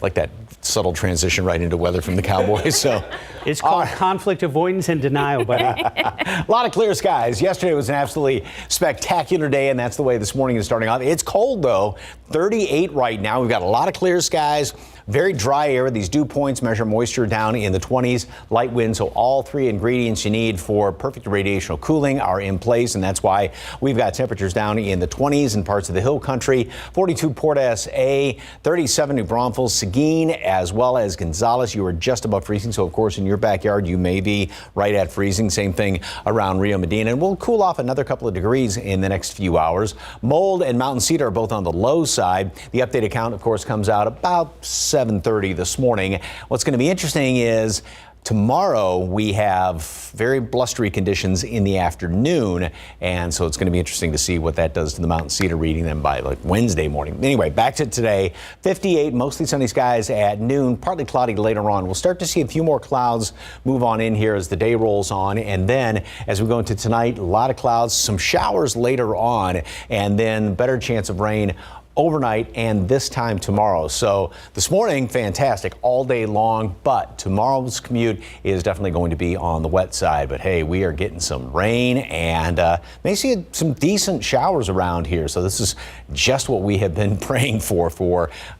Like that subtle transition right into weather from the Cowboys. So it's called conflict avoidance and denial, buddy. A lot of clear skies. Yesterday was an absolutely spectacular day, and that's the way this morning is starting off. It's cold, though. 38 right now. We've got a lot of clear skies. Very dry air. These dew points measure moisture down in the 20s. Light winds, so all three ingredients you need for perfect radiational cooling are in place, and that's why we've got temperatures down in the 20s in parts of the hill country. 42 Port SA, 37 New Braunfels, Seguin, as well as Gonzales. You are just above freezing, so of course in your backyard you may be right at freezing. Same thing around Rio Medina, and we'll cool off another couple of degrees in the next few hours. Mold and Mountain Cedar are both on the low side. The updated count, of course, comes out about 7:30 this morning. What's going to be interesting is tomorrow we have very blustery conditions in the afternoon, and so it's going to be interesting to see what that does to the Mountain Cedar reading them by like Wednesday morning. Anyway, back to today. 58, mostly sunny skies at noon, partly cloudy later on. We'll start to see a few more clouds move on in here as the day rolls on, and then as we go into tonight, a lot of clouds, some showers later on, and then better chance of rain overnight and this time tomorrow. So this morning, fantastic all day long, but tomorrow's commute is definitely going to be on the wet side. But hey, we are getting some rain and may see some decent showers around here. So this is just what we have been praying for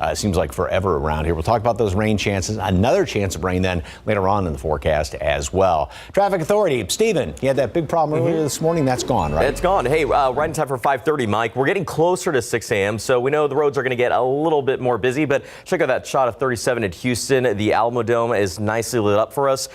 it seems like forever around here. We'll talk about those rain chances, another chance of rain then later on in the forecast as well. Traffic Authority, Stephen, you had that big problem earlier this morning. That's gone, right? It's gone. Hey, right in time for 5:30, Mike. We're getting closer to 6 a.m. So we know the roads are going to get a little bit more busy, but check out that shot of 37 at Houston. The Alamo Dome is nicely lit up for us.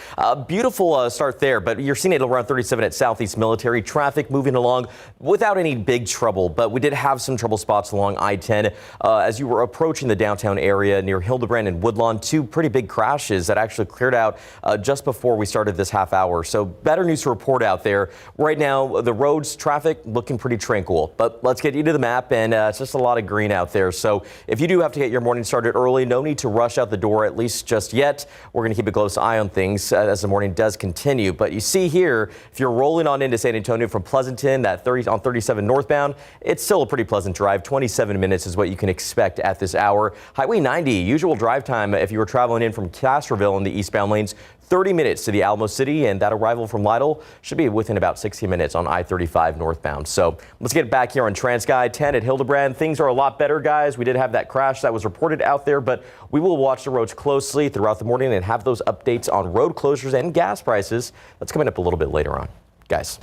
Beautiful start there, but you're seeing it around 37 at Southeast Military. Traffic moving along without any big trouble, but we did have some trouble spots along I-10 as you were approaching the downtown area near Hildebrand and Woodlawn. Two pretty big crashes that actually cleared out just before we started this half hour. So better news to report out there. Right now, the roads, traffic looking pretty tranquil, but let's get you to the map, and it's just a lot of green out there. So if you do have to get your morning started early, no need to rush out the door, at least just yet. We're going to keep a close eye on things as the morning does continue. But you see here, if you're rolling on into San Antonio from Pleasanton, that 30 on 37 northbound, it's still a pretty pleasant drive. 27 minutes is what you can expect at this hour. Highway 90, usual drive time if you were traveling in from Castroville in the eastbound lanes, 30 minutes to the Alamo City, and that arrival from Lytle should be within about 60 minutes on I-35 northbound. So let's get back here on TransGuide 10 at Hildebrand. Things are a lot better, guys. We did have that crash that was reported out there, but we will watch the roads closely throughout the morning and have those updates on road closures and gas prices. That's coming up a little bit later on, guys.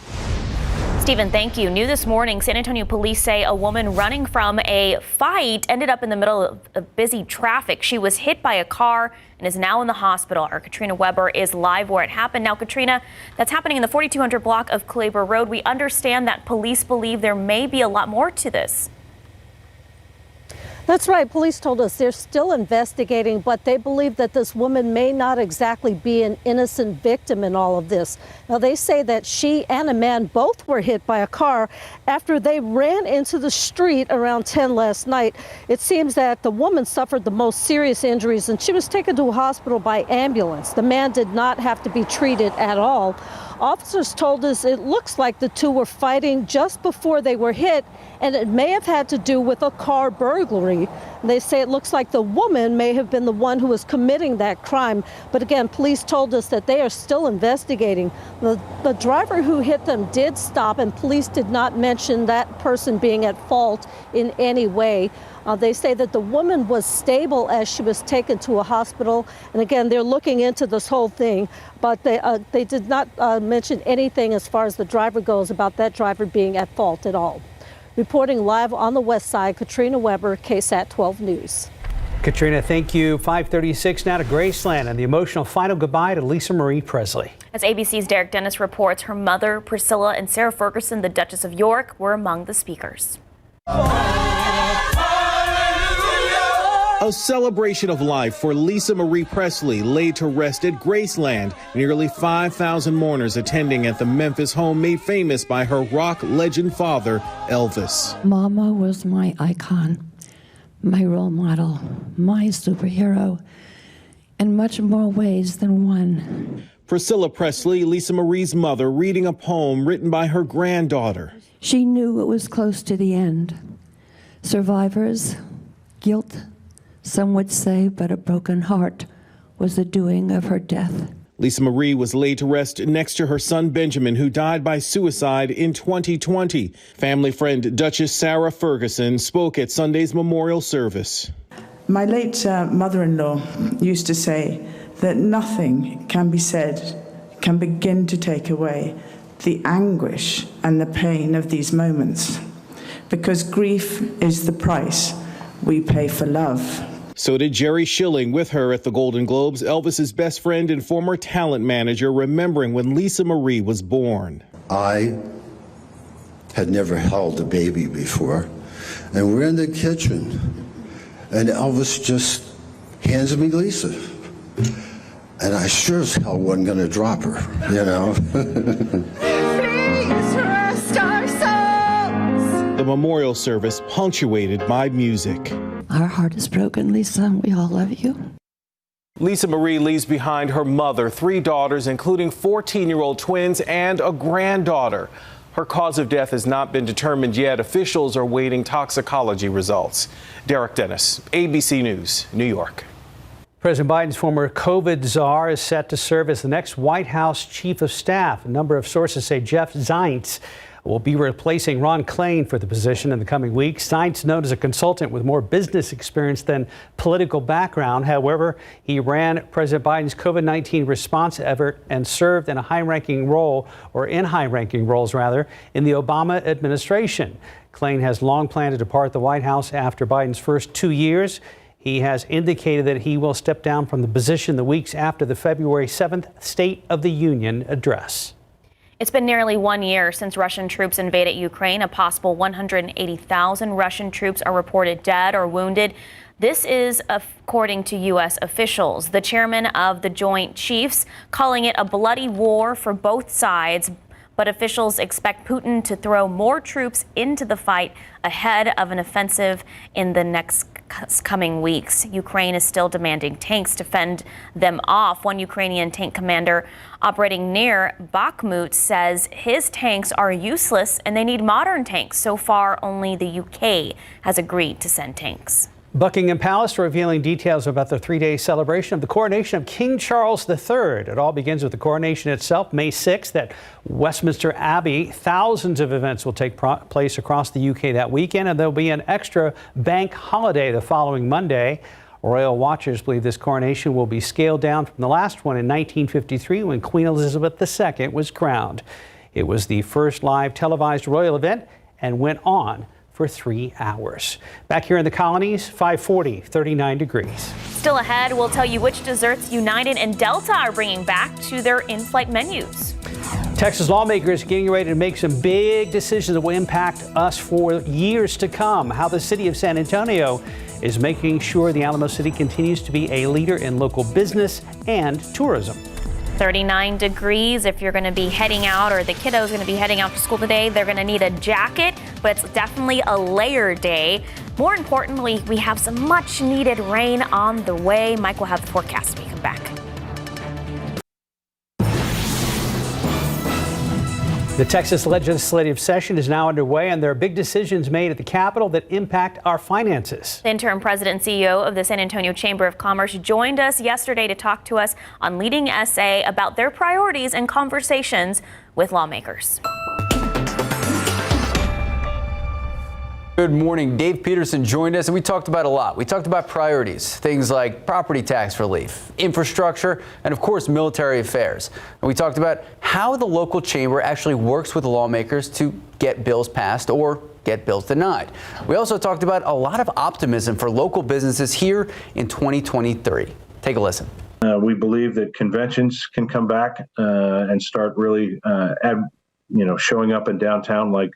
Stephen, thank you. New this morning, San Antonio police say a woman running from a fight ended up in the middle of busy traffic. She was hit by a car and is now in the hospital. Our Katrina Weber is live where it happened. Now, Katrina, that's happening in the 4200 block of Culebra Road. We understand that police believe there may be a lot more to this. That's right. Police told us they're still investigating, but they believe that this woman may not exactly be an innocent victim in all of this. Now, they say that she and a man both were hit by a car after they ran into the street around 10 last night. It seems that the woman suffered the most serious injuries, and she was taken to a hospital by ambulance. The man did not have to be treated at all. Officers told us it looks like the two were fighting just before they were hit, and it may have had to do with a car burglary. They say it looks like the woman may have been the one who was committing that crime. But again, police told us that they are still investigating. The driver who hit them did stop, and police did not mention that person being at fault in any way. They say that the woman was stable as she was taken to a hospital. And again, they're looking into this whole thing, but they did not mention anything as far as the driver goes about that driver being at fault at all. Reporting live on the west side, Katrina Weber, KSAT 12 News. Katrina, thank you. 5:36 now to Graceland and the emotional final goodbye to Lisa Marie Presley. As ABC's Derek Dennis reports, her mother, Priscilla, and Sarah Ferguson, the Duchess of York, were among the speakers. A celebration of life for Lisa Marie Presley, laid to rest at Graceland. Nearly 5,000 mourners attending at the Memphis home made famous by her rock legend father, Elvis. Mama was my icon, my role model, my superhero, in much more ways than one. Priscilla Presley, Lisa Marie's mother, reading a poem written by her granddaughter. She knew it was close to the end. Survivors, guilt, some would say, but a broken heart was the doing of her death. Lisa Marie was laid to rest next to her son Benjamin, who died by suicide in 2020. Family friend Duchess Sarah Ferguson spoke at Sunday's memorial service. My late mother-in-law used to say that nothing can be said can begin to take away the anguish and the pain of these moments, because grief is the price we pay for love. So did Jerry Schilling with her at the Golden Globes, Elvis's best friend and former talent manager, remembering when Lisa Marie was born. I had never held a baby before, and we're in the kitchen, and Elvis just hands me Lisa. And I sure as hell wasn't going to drop her, you know. The memorial service punctuated by music. Our heart is broken, Lisa. We all love you. Lisa Marie leaves behind her mother, 3 daughters, including 14-year-old twins and a granddaughter. Her cause of death has not been determined yet. Officials are waiting toxicology results. Derek Dennis, ABC News, New York. President Biden's former COVID czar is set to serve as the next White House chief of staff. A number of sources say Jeff Zients will be replacing Ron Klain for the position in the coming weeks. Zients, known as a consultant with more business experience than political background. However, he ran President Biden's COVID-19 response effort and served in a high-ranking role, or in high-ranking roles rather, in the Obama administration. Klain has long planned to depart the White House after Biden's first 2 years. He has indicated that he will step down from the position the weeks after the February 7th State of the Union address. It's been nearly 1 year since Russian troops invaded Ukraine. A possible 180,000 Russian troops are reported dead or wounded. This is according to U.S. officials. The chairman of the Joint Chiefs calling it a bloody war for both sides. But officials expect Putin to throw more troops into the fight ahead of an offensive in the next coming weeks. Ukraine is still demanding tanks to fend them off. One Ukrainian tank commander operating near Bakhmut says his tanks are useless and they need modern tanks. So far, only the UK has agreed to send tanks. Buckingham Palace revealing details about the three-day celebration of the coronation of King Charles III. It all begins with the coronation itself, May 6th at Westminster Abbey. Thousands of events will take place across the UK that weekend, and there'll be an extra bank holiday the following Monday. Royal watchers believe this coronation will be scaled down from the last one in 1953 when Queen Elizabeth II was crowned. It was the first live televised royal event and went on for 3 hours. Back here in the colonies, 540, 39 degrees. Still ahead, we'll tell you which desserts United and Delta are bringing back to their in-flight menus. Texas lawmakers getting ready to make some big decisions that will impact us for years to come. How the city of San Antonio is making sure the Alamo City continues to be a leader in local business and tourism. 39 degrees. If you're going to be heading out, or the kiddos going to be heading out to school today, they're going to need a jacket, but it's definitely a layer day. More importantly, we have some much needed rain on the way. Mike will have the forecast when we come back. The Texas legislative session is now underway, and there are big decisions made at the Capitol that impact our finances. The interim president and CEO of the San Antonio Chamber of Commerce joined us yesterday to talk to us on Leading SA about their priorities and conversations with lawmakers. Good morning. Dave Peterson joined us, and we talked about a lot. We talked about priorities, things like property tax relief, infrastructure, and of course, military affairs. And we talked about how the local chamber actually works with lawmakers to get bills passed or get bills denied. We also talked about a lot of optimism for local businesses here in 2023. Take a listen. We believe that conventions can come back and start really showing up in downtown like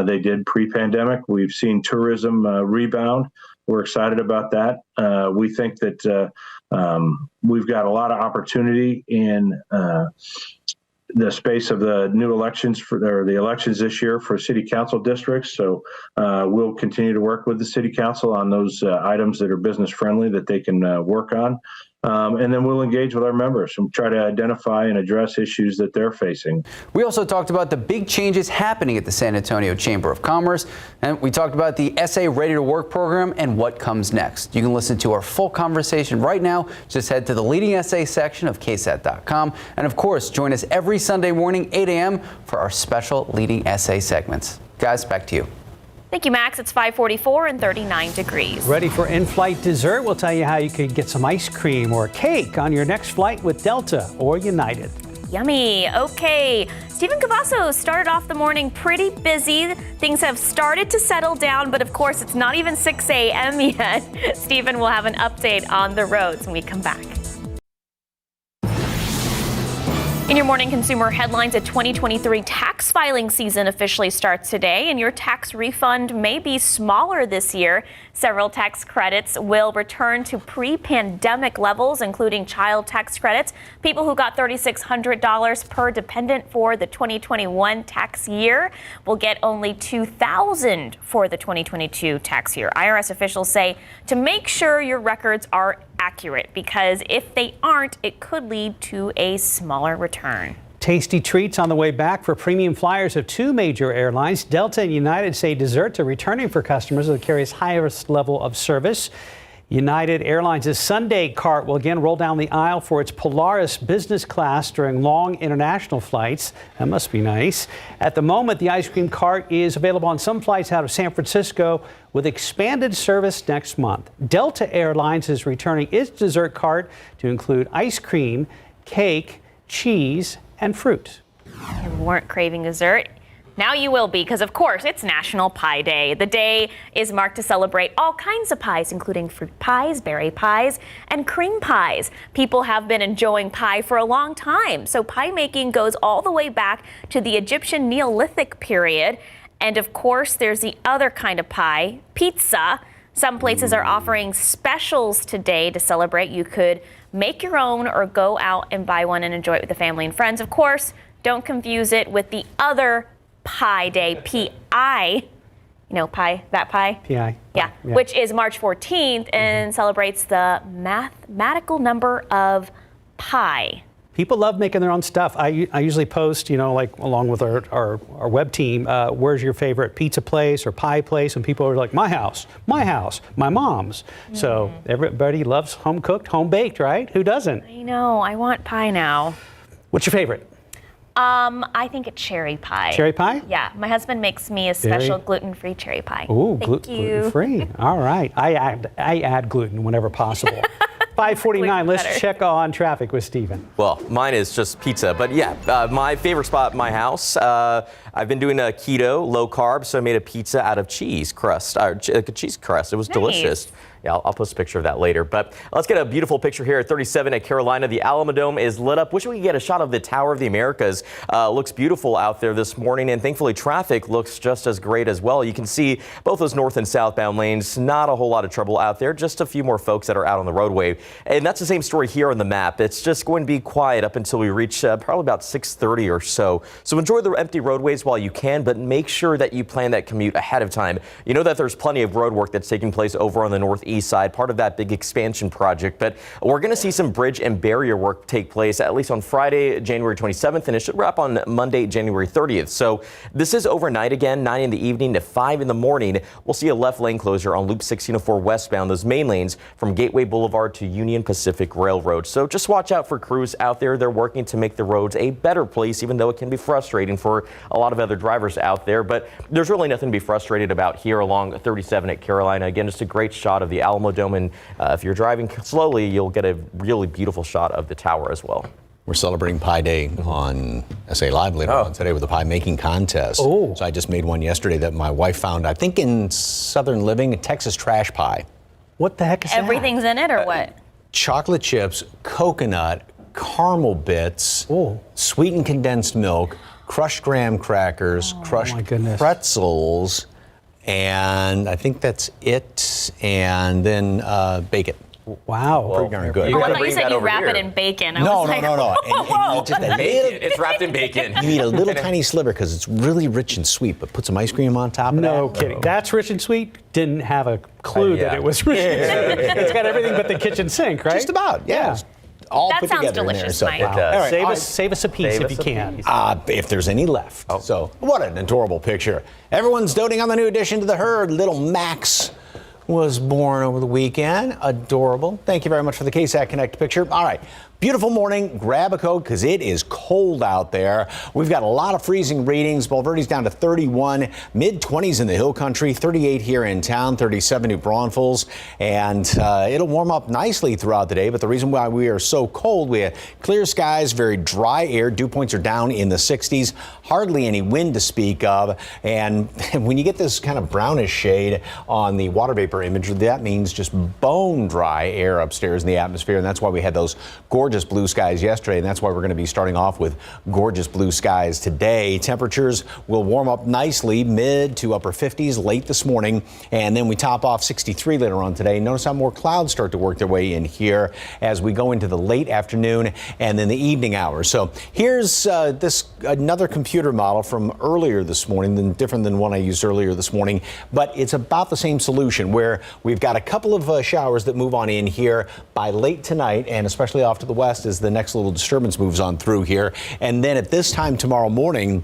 they did pre-pandemic. We've seen tourism rebound. We're excited about that. We think that we've got a lot of opportunity in the space of the new elections or the elections this year for city council districts. So we'll continue to work with the city council on those items that are business friendly that they can work on. And then we'll engage with our members and try to identify and address issues that they're facing. We also talked about the big changes happening at the San Antonio Chamber of Commerce, and we talked about the SA Ready to Work program and what comes next. You can listen to our full conversation right now. Just head to the Leading SA section of KSAT.com. And of course, join us every Sunday morning, 8 a.m. for our special Leading SA segments. Guys, back to you. Thank you, Max. It's 5:44 and 39 degrees. Ready for in-flight dessert? We'll tell you how you could get some ice cream or cake on your next flight with Delta or United. Yummy. Okay. Stephen Cavazos started off the morning pretty busy. Things have started to settle down, but of course, it's not even 6 a.m. yet. Stephen will have an update on the roads when we come back. In your morning consumer headlines, a 2023 tax filing season officially starts today, and your tax refund may be smaller this year. Several tax credits will return to pre-pandemic levels, including child tax credits. People who got $3,600 per dependent for the 2021 tax year will get only $2,000 for the 2022 tax year. IRS officials say to make sure your records are accurate, because if they aren't, it could lead to a smaller return. Tasty treats on the way back for premium flyers of two major airlines. Delta and United say desserts are returning for customers that carries highest level of service. United Airlines' Sundae cart will again roll down the aisle for its Polaris business class during long international flights. That must be nice. At the moment, the ice cream cart is available on some flights out of San Francisco with expanded service next month. Delta Airlines is returning its dessert cart to include ice cream, cake, cheese, and fruit. You weren't craving dessert? Now you will be, because of course it's National Pie Day. The day is marked to celebrate all kinds of pies, including fruit pies, berry pies, and cream pies. People have been enjoying pie for a long time, so pie making goes all the way back to the Egyptian Neolithic period. And of course, there's the other kind of pie, pizza. Some places are offering specials today to celebrate. You could make your own or go out and buy one and enjoy it with the family and friends. Of course, don't confuse it with the other Pie Day, P-I, pie, that pie? P-I. Yeah, which is March 14th and celebrates the mathematical number of pi. People love making their own stuff. I usually post, like along with our web team, where's your favorite pizza place or pie place? And people are like, my house, my mom's. So everybody loves home cooked, home baked, right? Who doesn't? I know. I want pie now. What's your favorite? I think it's cherry pie. Cherry pie? Yeah. My husband makes me a special gluten-free cherry pie. Ooh, Thank you. gluten-free. All right. I add gluten whenever possible. 5:49. Let's check on traffic with Steven. Well, mine is just pizza, but yeah, my favorite spot in my house. I've been doing a keto, low carb, so I made a pizza out of cheese crust, like a cheese crust. It was delicious. Yeah, I'll post a picture of that later. But let's get a beautiful picture here at 37 at Carolina. The Alamo Dome is lit up. Wish we could get a shot of the Tower of the Americas. Looks beautiful out there this morning, and thankfully traffic looks just as great as well. You can see both those north and southbound lanes. Not a whole lot of trouble out there. Just a few more folks that are out on the roadway. And that's the same story here on the map. It's just going to be quiet up until we reach probably about 6:30 or so. So enjoy the empty roadways while you can, but make sure that you plan that commute ahead of time. You know that there's plenty of road work that's taking place over on the northeast side, part of that big expansion project, but we're going to see some bridge and barrier work take place at least on Friday, January 27th, and it should wrap on Monday, January 30th. So this is overnight again, 9 in the evening to 5 in the morning. We'll see a left lane closure on Loop 1604 westbound, those main lanes from Gateway Boulevard to Union Pacific Railroad. So just watch out for crews out there. They're working to make the roads a better place, even though it can be frustrating for a lot of other drivers out there. But there's really nothing to be frustrated about here along 37 at Carolina. Again, just a great shot of the Alamo Dome. And if you're driving slowly, you'll get a really beautiful shot of the tower as well. We're celebrating Pie Day on SA Live later on today with a pie making contest. Oh. So I just made one yesterday that my wife found, I think in Southern Living, a Texas trash pie. What the heck is that? Everything's in it or what? Chocolate chips, coconut, caramel bits, sweetened condensed milk, crushed graham crackers, crushed pretzels, and I think that's it, and then bacon. Wow. Pretty darn good. Oh, I thought you said you wrap it in bacon. No. And just a bacon. It's wrapped in bacon. You need a little tiny sliver because it's really rich and sweet, but put some ice cream on top of that. No kidding. That's rich and sweet. Didn't have a clue that it was rich and sweet. It's got everything but the kitchen sink, right? Just about, yeah. All that put sounds together delicious, in there. Mike. All right, save us a piece if you can. If there's any left. So what an adorable picture. Everyone's doting on the new addition to the herd. Little Max was born over the weekend. Adorable. Thank you very much for the KSAT Connect picture. All right. Beautiful morning. Grab a coat because it is cold out there. We've got a lot of freezing readings. Bulverde's down to 31, mid-20s in the hill country, 38 here in town, 37 New Braunfels, and it'll warm up nicely throughout the day. But the reason why we are so cold, we have clear skies, very dry air. Dew points are down in the 60s, hardly any wind to speak of. And when you get this kind of brownish shade on the water vapor image, that means just bone dry air upstairs in the atmosphere. And that's why we had those gorgeous blue skies yesterday, and that's why we're going to be starting off with gorgeous blue skies today. Temperatures will warm up nicely, mid to upper 50s late this morning, and then we top off 63 later on today. Notice how more clouds start to work their way in here as we go into the late afternoon and then the evening hours. So here's another computer model from earlier this morning, different than one I used earlier this morning, but it's about the same solution where we've got a couple of showers that move on in here by late tonight, and especially off to the west as the next little disturbance moves on through here. And then at this time tomorrow morning,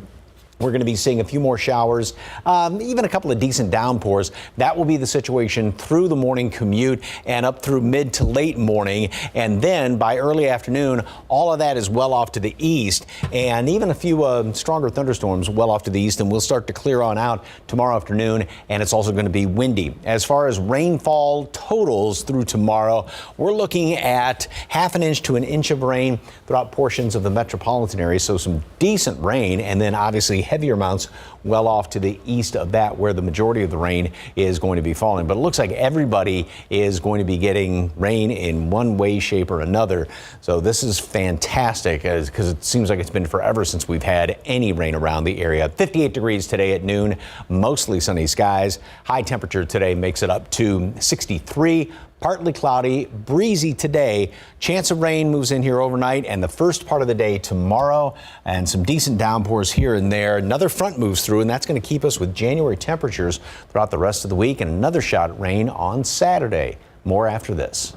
we're going to be seeing a few more showers, even a couple of decent downpours. That will be the situation through the morning commute and up through mid to late morning. And then by early afternoon, all of that is well off to the east, and even a few stronger thunderstorms well off to the east, and we'll start to clear on out tomorrow afternoon. And it's also going to be windy. As far as rainfall totals through tomorrow, we're looking at ½ an inch to an inch of rain throughout portions of the metropolitan area. So some decent rain, and then obviously heavier amounts well off to the east of that where the majority of the rain is going to be falling. But it looks like everybody is going to be getting rain in one way, shape, or another. So this is fantastic because it seems like it's been forever since we've had any rain around the area. 58 degrees today at noon, mostly sunny skies. High temperature today makes it up to 63. Partly cloudy, breezy today. Chance of rain moves in here overnight and the first part of the day tomorrow, and some decent downpours here and there. Another front moves through, and that's going to keep us with January temperatures throughout the rest of the week, and another shot at rain on Saturday. More after this.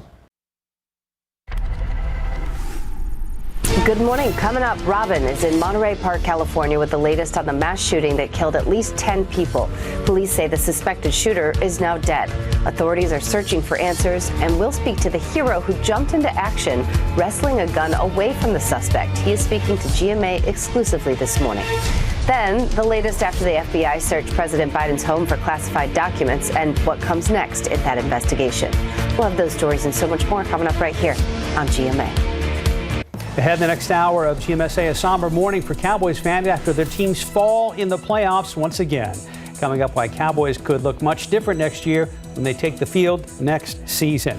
Good morning. Coming up, Robin is in Monterey Park, California with the latest on the mass shooting that killed at least 10 people. Police say the suspected shooter is now dead. Authorities are searching for answers, and we'll speak to the hero who jumped into action, wrestling a gun away from the suspect. He is speaking to GMA exclusively this morning. Then, the latest after the FBI searched President Biden's home for classified documents and what comes next in that investigation. We'll have those stories and so much more coming up right here on GMA. Ahead in the next hour of GMSA, a somber morning for Cowboys fans after their teams fall in the playoffs once again. Coming up, why Cowboys could look much different next year when they take the field next season.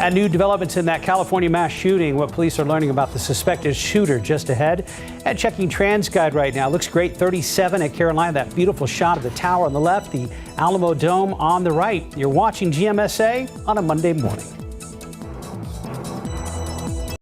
And new developments in that California mass shooting, what police are learning about the suspected shooter just ahead. And checking TransGuide right now. Looks great, 37 at Carolina. That beautiful shot of the tower on the left, the Alamo Dome on the right. You're watching GMSA on a Monday morning.